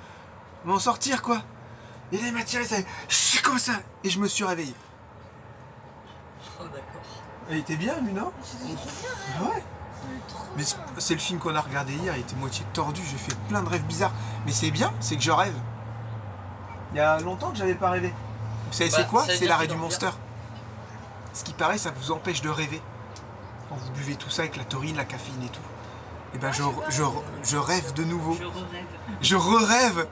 sortir, quoi. Et là, il m'a tiré, ça fait comme ça. Et je me suis réveillé. Oh, d'accord. Il était bien, lui, non? Ah ouais. Mais c'est le film qu'on a regardé hier, il était moitié tordu, j'ai fait plein de rêves bizarres. Mais c'est bien, c'est que je rêve. Il y a longtemps que j'avais pas rêvé. Vous savez c'est quoi? C'est l'arrêt du Monster. Ce qui paraît, ça vous empêche de rêver. Quand vous buvez tout ça avec la taurine, la caféine et tout. Et ben je rêve de nouveau. Je re-rêve.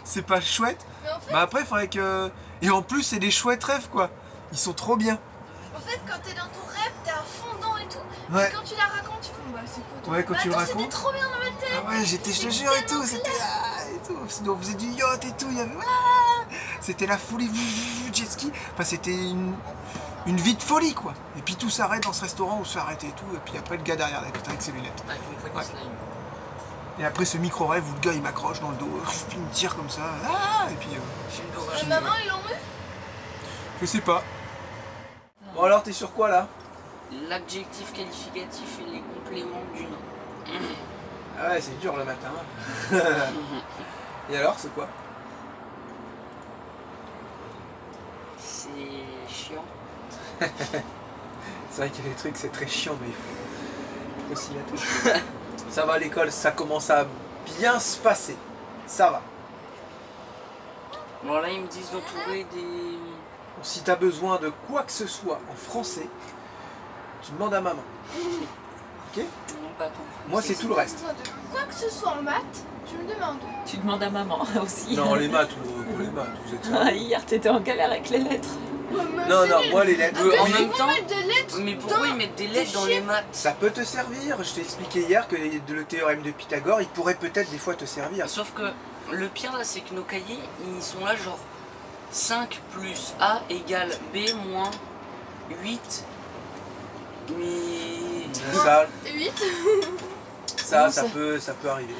C'est pas chouette. Mais en fait, Bah après, il faudrait que... Et en plus, c'est des chouettes rêves, quoi. Ils sont trop bien. en fait, quand t'es dans ton rêve, t'es à fond dedans et tout. Ouais. Et quand tu la racontes, tu fais bah c'est quoi toi? Ouais, quand Bah, tu le attends, racontes. c'était trop bien dans ma tête. Ah ouais, j'étais, je te jure et tout, c'était et tout. On faisait du yacht et tout, il y avait c'était la folie jet ski. Enfin, c'était une vie de folie, quoi. Et puis tout s'arrête dans ce restaurant où se fait arrêter et tout. Et puis après le gars derrière la vitre avec ses lunettes. Avec une poignée Ouais. slime. Et après ce micro rêve où le gars il m'accroche dans le dos, puis il me tire comme ça. Et puis Film d'horreur. Maman, ils l'ont eu? je sais pas. Bon alors t'es sur quoi là? L'adjectif qualificatif et les compléments du nom. Ah ouais, c'est dur le matin. Et alors c'est quoi? C'est chiant. C'est vrai qu'il y a des trucs, c'est très chiant, mais il faut s'y mettre. Ça va à l'école, ça commence à bien se passer. Ça va. Alors là, ils me disent d'entourer des... Bon, si tu as besoin de quoi que ce soit en français, tu demandes à maman. Ok? Non, pas tant. Moi, c'est tout le reste. Besoin de quoi que ce soit en maths, tu me demandes. Tu demandes à maman aussi. Non, les maths, pour les maths, vous êtes Ah, sérieux? hier, t'étais en galère avec les lettres. Non, non, moi les lettres. En Ils même vont temps, mettre des lettres mais pourquoi ils mettent des lettres dans les maths? Ça peut te servir. Je t'ai expliqué hier que le théorème de Pythagore, il pourrait peut-être des fois te servir. Sauf que le pire là, c'est que nos cahiers, ils sont là genre 5 plus A égale B moins 8. Mais... Ça, 8. ça peut arriver.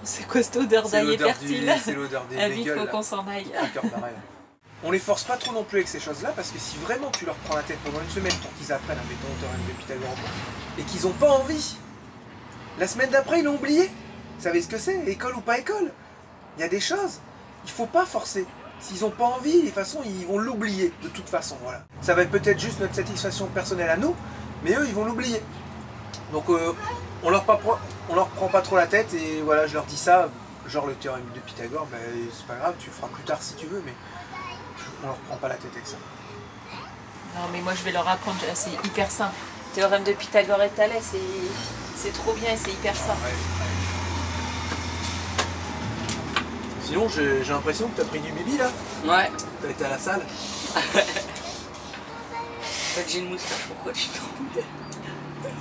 C'est quoi cette odeur d'ail et persil? C'est l'odeur des Ah vite, bagels, faut là. qu'on s'en aille. Un cœur d'arrêt, là. On les force pas trop non plus avec ces choses-là parce que si vraiment tu leur prends la tête pendant une semaine pour qu'ils apprennent à mettre ton théorème de Pythagore et qu'ils ont pas envie, la semaine d'après ils l'ont oublié. Vous savez ce que c'est? École ou pas école? Il y a des choses, il faut pas forcer. S'ils ont pas envie, de toute façon ils vont l'oublier de toute façon. Voilà. Ça va être peut-être juste notre satisfaction personnelle à nous, mais eux ils vont l'oublier. Donc on leur prend pas trop la tête et voilà, je leur dis ça, genre le théorème de Pythagore, ben, c'est pas grave, tu le feras plus tard si tu veux, mais on leur prend pas la tête avec ça. Non, mais moi, je vais leur apprendre. C'est hyper simple. Théorème de Pythagore et Thalès, c'est trop bien et c'est hyper simple. Ouais. Sinon, j'ai l'impression que t'as pris du bibi là. Ouais. T'as été à la salle. C'est que j'ai une moustache, pourquoi tu t'en...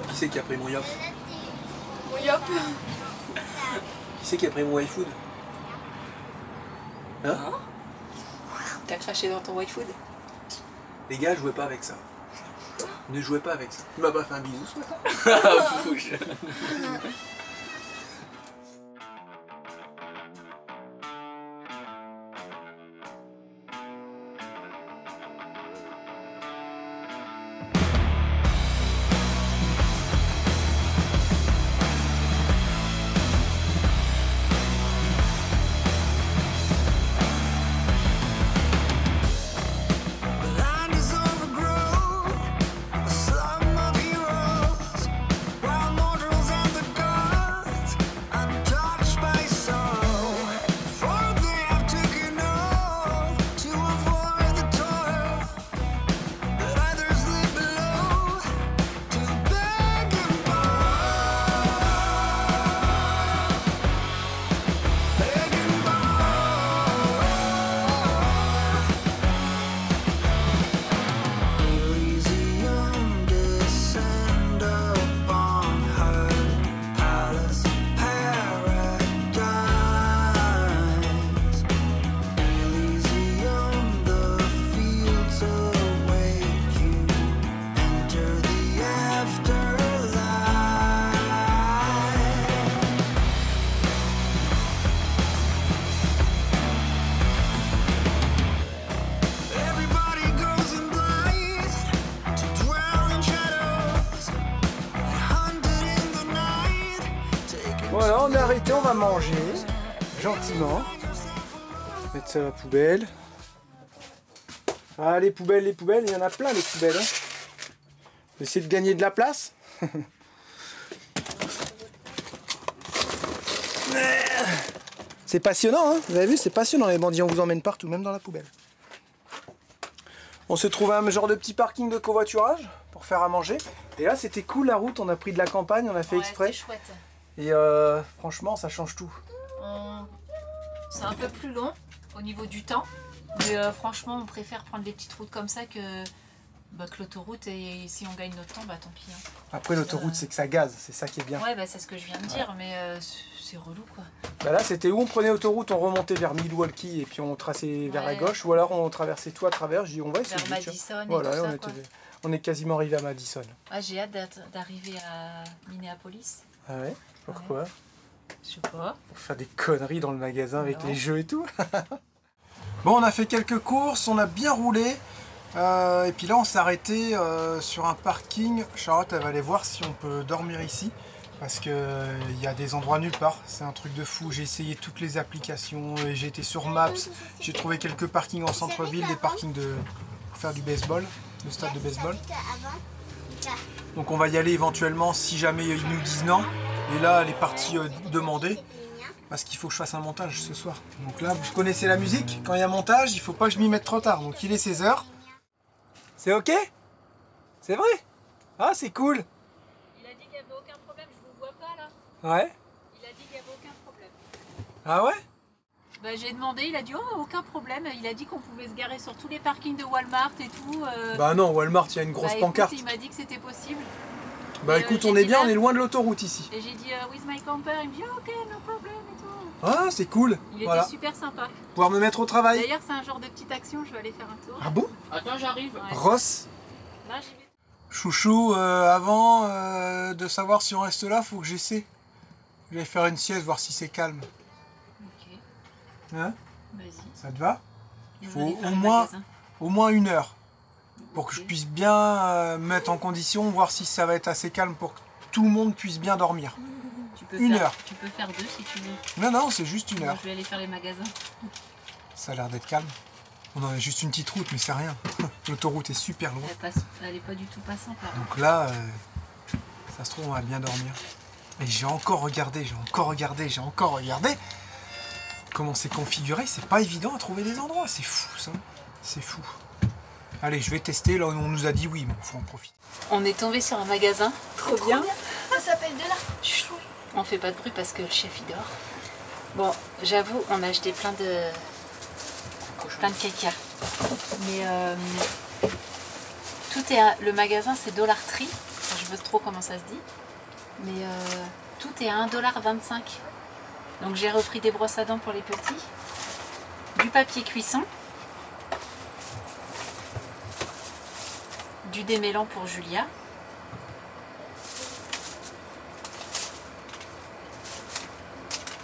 Qui c'est qui a pris mon yop? Oui, hop. Qui c'est qui a pris mon iFood? Hein? T'as craché dans ton food. Les gars, jouez pas avec ça. Ne jouez pas avec ça. Tu m'as pas fait un bisou ce matin? Bouge. Land is overgrown, a slum of heroes, wild mortals and the gods. et on va manger gentiment. Mettre ça à la poubelle. Ah, les poubelles, il y en a plein les poubelles. Hein. On va essayer de gagner de la place. C'est passionnant, hein, vous avez vu, c'est passionnant, les bandits, on vous emmène partout, même dans la poubelle. On s'est trouvé un genre de petit parking de covoiturage pour faire à manger. Et là, c'était cool la route, on a pris de la campagne, on a fait exprès. C'était chouette. Et franchement, ça change tout. C'est un peu plus long au niveau du temps, mais franchement, on préfère prendre des petites routes comme ça que l'autoroute, et si on gagne notre temps, bah tant pis. Hein. Après, l'autoroute, c'est que ça gaze, c'est ça qui est bien. Ouais, bah c'est ce que je viens de dire, mais c'est relou quoi. Bah là, c'était où on prenait autoroute, on remontait vers Milwaukee et puis on traçait vers la gauche, ou alors on traversait tout à travers. Je dis, on va essayer. Vers Madison et voilà, tout ça, on est quasiment arrivé à Madison. Ah, j'ai hâte d'arriver à Minneapolis. Ah ouais? Pourquoi? Je sais pas. Pour faire des conneries dans le magasin avec les jeux et tout. Bon, on a fait quelques courses, on a bien roulé. Et puis là, on s'est arrêté sur un parking. Charlotte, elle va aller voir si on peut dormir ici. Parce qu'il y a des endroits nulle part. C'est un truc de fou. J'ai essayé toutes les applications. J'ai été sur Maps. J'ai trouvé quelques parkings en centre-ville. Des parkings pour faire du baseball. Le stade de baseball. Donc on va y aller éventuellement si jamais ils nous disent non. Et là, elle est partie demander. Parce qu'il faut que je fasse un montage ce soir. Donc là, vous connaissez la musique. Quand il y a montage, il ne faut pas que je m'y mette trop tard. Donc il est 16h. C'est ok? C'est vrai? Ah, c'est cool. Il a dit qu'il n'y avait aucun problème, je vous vois pas là. Ouais. Il a dit qu'il n'y avait aucun problème. Ah ouais? Bah, j'ai demandé, il a dit oh, aucun problème. Il a dit qu'on pouvait se garer sur tous les parkings de Walmart et tout. Bah non, Walmart, il y a une grosse pancarte. Écoute, il m'a dit que c'était possible. Bah écoute, on est bien, on est loin de l'autoroute ici. Et j'ai dit with my camper, il me dit ok, no problem et tout. Ah, c'est cool. Il était super sympa. Pouvoir me mettre au travail. D'ailleurs, c'est un genre de petite action, je vais aller faire un tour. Ah bon? Attends, j'arrive. Ouais. Ross. Là, j'y vais. Chouchou, avant de savoir si on reste là, faut que j'essaie. Je vais faire une sieste, voir si c'est calme. Ok, Hein? vas-y. Ça te va? Il faut au moins 1 heure. Pour que je puisse bien mettre en condition, voir si ça va être assez calme pour que tout le monde puisse bien dormir. Tu peux 1 heure. Tu peux faire 2 si tu veux. Non, non, c'est juste 1 Moi, heure. je vais aller faire les magasins. Ça a l'air d'être calme. On en a juste une petite route, mais c'est rien. L'autoroute est super loin. Elle est pas du tout passante là. Donc là, ça se trouve, on va bien dormir. Et j'ai encore regardé comment c'est configuré. C'est pas évident à trouver des endroits. C'est fou, ça. C'est fou. Allez, je vais tester. Là, on nous a dit oui, mais il faut en profiter. On est tombé sur un magasin. Trop bien. Ça s'appelle de la Chou. On fait pas de bruit parce que le chef il dort. Bon, j'avoue, on a acheté plein de caca. Mais le magasin c'est Dollar Tree. Enfin, je sais pas trop comment ça se dit. Mais tout est à 1,25 $. Donc j'ai repris des brosses à dents pour les petits, du papier cuisson, du démêlant pour Julia,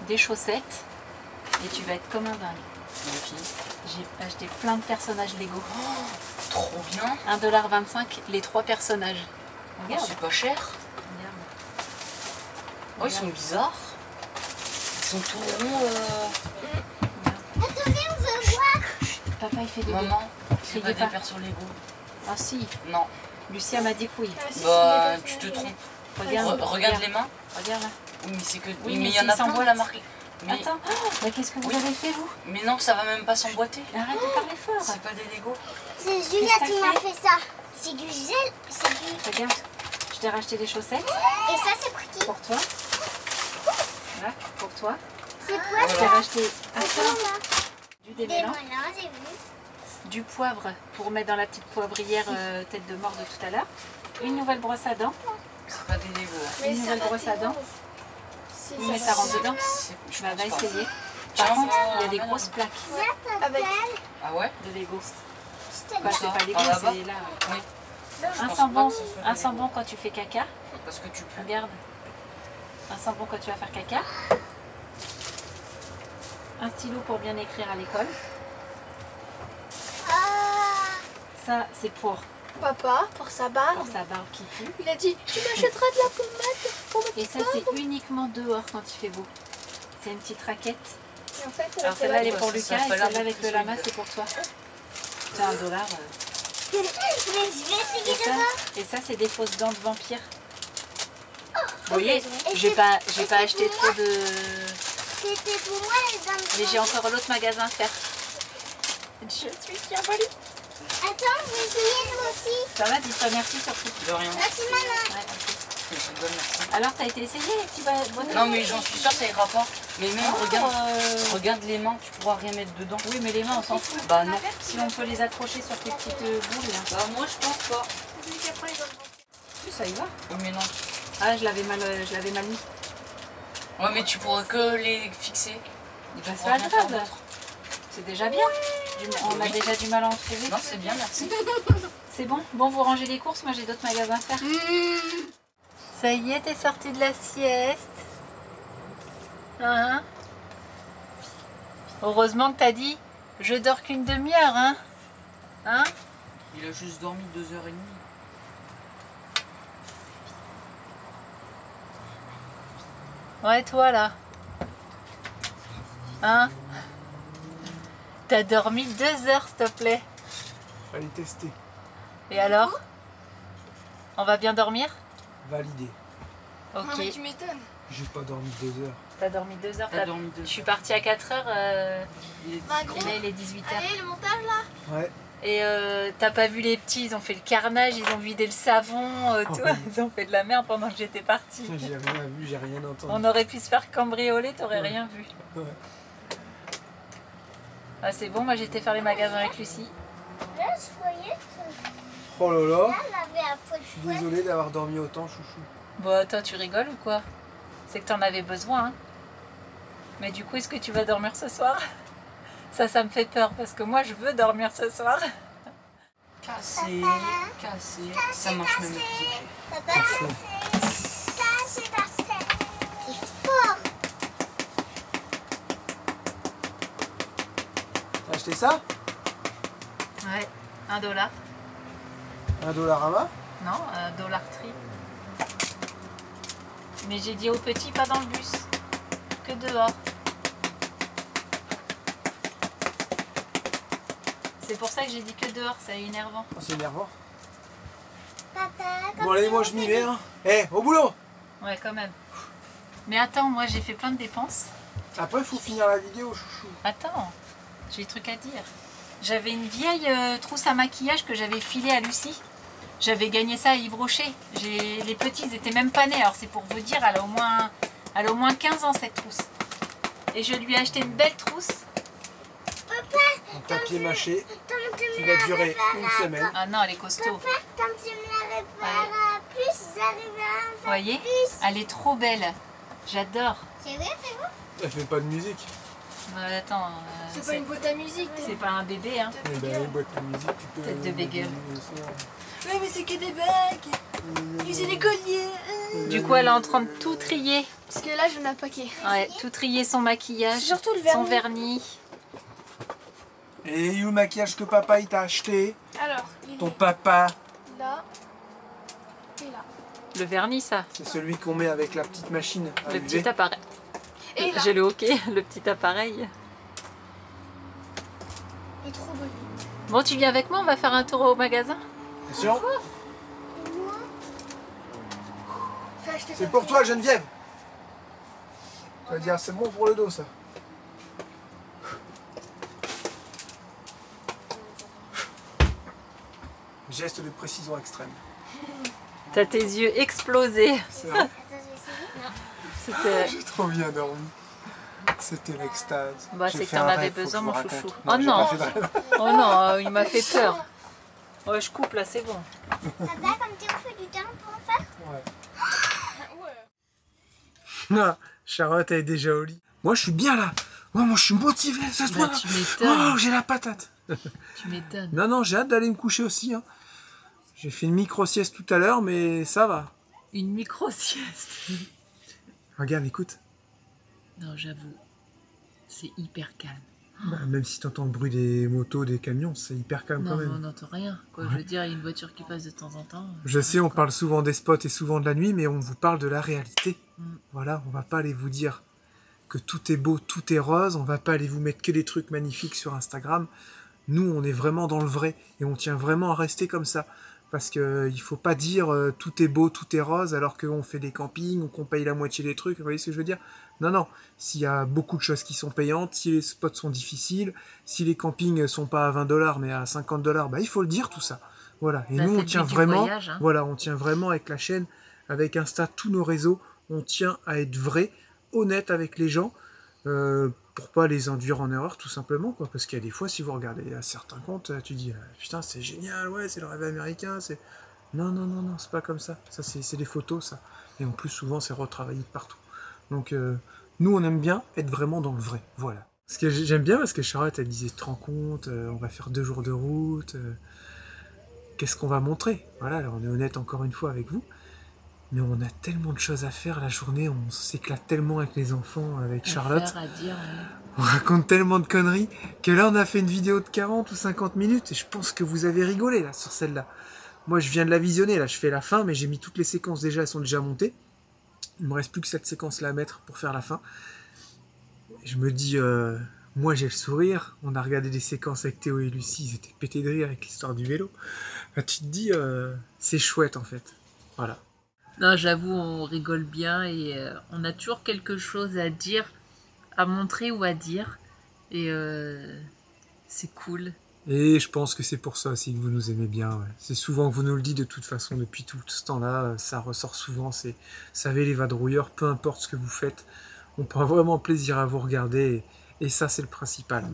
des chaussettes, et tu vas être comme un dingue. J'ai acheté plein de personnages Lego. Oh, trop bien. 1,25 $ les 3 personnages. Regarde. C'est pas cher. Regarde. Oh, ils sont bizarres. Ils sont tout ronds. Attendez, on veut voir. Papa il fait des Maman, c'est pas Fais des pas. paires sur Lego. Ah si, Non. Lucia m'a dit que oui. Bah, tu te trompes. Regarde les mains. Regarde là. Oui, mais c'est que. Oui, mais mais il y en a s'ils plein s'emboîtent. la marque. Mais... Attends, mais qu'est-ce que vous Oui. avez fait vous? Mais non, ça va même pas s'emboîter. Arrête de parler fort. C'est pas des Lego. C'est Julia Qu'est-ce que qui t'as m'a fait fait ça. C'est du gel. C'est du... Regarde, je t'ai racheté des chaussettes Et ça, c'est pour qui? pour toi. Voilà, pour toi. C'est quoi Je t'ai ça? racheté C'est attends, là. du Des démêlant, malins, j'ai vu. du poivre pour mettre dans la petite poivrière tête de mort de tout à l'heure. Une nouvelle brosse à dents. C'est pas des Lego. Hein. Une nouvelle brosse à dents. Mais ça rentre dedans. Je Bah, va pense pas. essayer. Par Tiens, contre, il y a oh, des non, grosses non. plaques Avec Ah ouais? de Lego. Je te Enfin, c'est pas Lego, Ah, là-bas c'est là. Oui. Je Un pense sambon, pas que ce soit des un Lego. sambon quand tu fais caca. Parce que tu peux. Regarde. Un sambon quand tu vas faire caca. Un stylo pour bien écrire à l'école. Ah, Ça, c'est pour papa pour sa barbe. sa barbe qui pue. Il a dit tu m'achèteras de la pommade pour Et ça, c'est uniquement dehors quand il fait beau. C'est une petite raquette. Et en fait, Alors celle-là elle est pour ça, Lucas ça a et pas l'air celle-là avec d'être le très lama solide. c'est pour toi. C'est $1. Mais je vais essayer de voir. Et ça c'est des fausses dents de vampire. Oh, Vous voyez, Et j'ai c'est- pas et c'est acheté pour trop de... C'était pour moi les dents de Mais j'ai vampire. encore l'autre magasin à faire. Je suis survolée. Attends, je vais essayer moi aussi. Ça va, dis-toi merci surtout. De rien. Merci maman. Ouais, ok. Je te donne, merci. Alors t'as été essayé les petits bonhommes? Non mais j'en suis sûre ça ira pas. Mais même Oh, regarde les mains, tu pourras rien mettre dedans. Oui mais les mains on s'en fout. Bah non. Si on peut les accrocher sur tes petites boules là. Bah moi je pense pas. celui qui apprend les dents de vampire. Oui, ça y va. Mais non. Ah je l'avais mal mis. Ouais mais tu pourras que les fixer. Bah, Tu c'est pourras pas rien faire grave. d'autre. C'est déjà bien. On a déjà du mal à en trouver. Non c'est bien, merci. C'est bon. Bon, vous rangez les courses, moi j'ai d'autres magasins à faire. Ça y est, t'es sorti de la sieste. Hein? Heureusement que t'as dit, je dors qu'une demi-heure, hein? Hein? Il a juste dormi 2h30. Ouais, toi là. Hein? T'as dormi 2 heures, s'il te plaît. Fallait tester. Et alors? On va bien dormir? Validé. Ok. Ah, mais tu m'étonnes. J'ai pas dormi 2 heures. T'as dormi 2 heures. T'as dormi 2 Je suis partie à 4 heures. Il est Bah, gros. Et là, il est 18h. Allez, le montage là. Ouais. Et t'as pas vu les petits, ils ont fait le carnage, ils ont vidé le savon, tout. oui. Ils ont fait de la merde pendant que j'étais partie. J'ai rien vu, j'ai rien entendu. On aurait pu se faire cambrioler, t'aurais rien vu. Ouais. Ah c'est bon, moi j'étais faire les magasins avec Lucie. Là, je voyais que Oh là là. là, elle avait un peu de Je suis fouet. désolé d'avoir dormi autant, chouchou. Bon, toi tu rigoles ou quoi? C'est que t'en avais besoin, hein. Mais du coup, est-ce que tu vas dormir ce soir? Ça me fait peur parce que moi je veux dormir ce soir. cassé, cassé. Ça marche même avec les pieds. Papa, c'est fort. T'as acheté ça? Ouais, $1. $1 à main? Non, $1 tri. Mais j'ai dit aux petits, pas dans le bus, que dehors. C'est pour ça que j'ai dit que dehors, c'est énervant. Oh, c'est énervant. Papa, Bon allez, moi je m'y mets. Hein. Eh, au boulot! Ouais, quand même. Mais attends, moi j'ai fait plein de dépenses. Après, il faut finir la vidéo, chouchou. Attends, j'ai des trucs à dire. J'avais une vieille trousse à maquillage que j'avais filée à Lucie. J'avais gagné ça à Yves Rocher. Les petits, ils étaient même pas nés. Alors c'est pour vous dire, elle a au moins 15 ans cette trousse. Et je lui ai acheté une belle trousse. En papier mâché, tant que tu qui me va la durer répares, une semaine. Ah non, elle est costaud. Papa, quand tu me la répares plus, j'arrive à Vous voyez? Elle est trop belle. J'adore. C'est vrai, c'est bon. Elle fait pas de musique. Attends, C'est pas une boîte à musique. c'est pas un bébé, hein. Eh ben, les boîtes de musique, tu peux. Tête de bégueule. Ouais, mais c'est que des bagues. Et c'est des colliers. Du coup, elle est en train de tout trier. Parce que là, j'en ai un paquet. Ouais, tout trier son maquillage, C'est surtout le son vernis. vernis. Et où le maquillage que papa il t'a acheté? Alors, il Ton est papa, là et là. Le vernis, ça. c'est celui qu'on met avec la petite machine à Le UV. petit appareil. Et là. J'ai le hockey, le petit appareil. Il est trop beau. Bon, tu viens avec moi, on va faire un tour au magasin. Bien sûr. Fais acheter C'est ça. pour toi, Geneviève. Ça veut dire c'est bon pour le dos, ça. Geste de précision extrême. T'as tes yeux explosés. C'est vrai. Attends, je vais essayer. C'était... J'ai trop bien dormi. C'était l'extase. Bah, J'ai c'est que fait t'en un avais rêve, faut que besoin, je mon vous raconte. chouchou. Non, Oh j'ai non. pas fait de rêve. Oh non, il m'a fait peur. Ouais, je coupe là, c'est bon. Papa, comme tu fais du temps pour en faire. Non, Charlotte elle est déjà au lit. Moi je suis bien là. Moi je suis motivé ce soir. Bah, tu m'étonnes. Oh, j'ai la patate. Tu m'étonnes. Non, j'ai hâte d'aller me coucher aussi. Hein. J'ai fait une micro-sieste tout à l'heure, mais ça va. Une micro-sieste. Regarde, écoute. Non, j'avoue, c'est hyper calme. Bah, même si tu entends le bruit des motos, des camions, c'est hyper calme Non, quand mais on même. n'entend rien. Quoi, je veux dire, il y a une voiture qui passe de temps en temps. Je sais, on parle souvent des spots et souvent de la nuit, mais on vous parle de la réalité. Mm. Voilà, on va pas aller vous dire que tout est beau, tout est rose. On va pas aller vous mettre que des trucs magnifiques sur Instagram. Nous, on est vraiment dans le vrai et on tient vraiment à rester comme ça. Parce qu'il faut pas dire tout est beau, tout est rose, alors qu'on fait des campings ou qu'on paye la moitié des trucs. Vous voyez ce que je veux dire? Non, non. S'il y a beaucoup de choses qui sont payantes, si les spots sont difficiles, si les campings sont pas à 20 $ mais à 50 $, bah, il faut le dire tout ça. Voilà. Et nous, on tient vraiment, voyage, hein. Voilà, on tient vraiment avec la chaîne, avec Insta, tous nos réseaux, on tient à être vrai, honnête avec les gens, pour pas les induire en erreur, tout simplement, quoi. Parce qu'il y a des fois, si vous regardez à certains comptes, tu dis, putain, c'est génial, ouais, c'est le rêve américain, c'est... Non, non, non, non, c'est pas comme ça. Ça, c'est des photos, ça. Et en plus, souvent, c'est retravaillé de partout. Donc, nous, on aime bien être vraiment dans le vrai, voilà. Ce que j'aime bien, parce que Charlotte, elle disait, tu te rends compte, on va faire 2 jours de route, qu'est-ce qu'on va montrer? Voilà, alors on est honnête encore une fois avec vous. Mais on a tellement de choses à faire la journée, on s'éclate tellement avec les enfants, avec Charlotte. À dire, ouais. On raconte tellement de conneries que là on a fait une vidéo de 40 ou 50 minutes et je pense que vous avez rigolé là sur celle-là. Moi je viens de la visionner, là je fais la fin, mais j'ai mis toutes les séquences déjà, elles sont déjà montées. Il me reste plus que cette séquence là à mettre pour faire la fin. Je me dis, moi j'ai le sourire, on a regardé des séquences avec Théo et Lucie, ils étaient pétés de rire avec l'histoire du vélo. Là, tu te dis, c'est chouette en fait. Voilà. Non, j'avoue, on rigole bien et on a toujours quelque chose à dire, à montrer ou à dire. Et c'est cool. Et je pense que c'est pour ça aussi que vous nous aimez bien. Ouais. C'est souvent, vous nous le dites de toute façon depuis tout ce temps-là, ça ressort souvent. C'est, savez, les vadrouilleurs, peu importe ce que vous faites, on prend vraiment plaisir à vous regarder. Et ça, c'est le principal.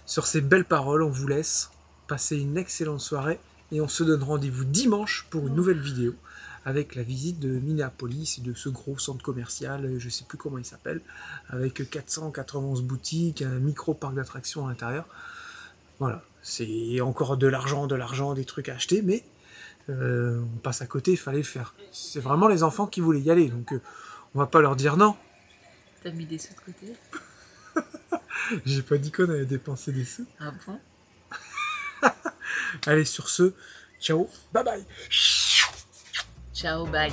Sur ces belles paroles, on vous laisse passer une excellente soirée et on se donne rendez-vous dimanche pour une nouvelle vidéo, avec la visite de Minneapolis et de ce gros centre commercial, je ne sais plus comment il s'appelle, avec 491 boutiques, un micro-parc d'attractions à l'intérieur. Voilà, c'est encore de l'argent, des trucs à acheter, mais on passe à côté, il fallait le faire. C'est vraiment les enfants qui voulaient y aller, donc on va pas leur dire non. T'as mis des sous de côté? J'ai pas dit qu'on avait dépensé des sous. Ah bon? Allez, sur ce, ciao, bye bye. Ciao, bye.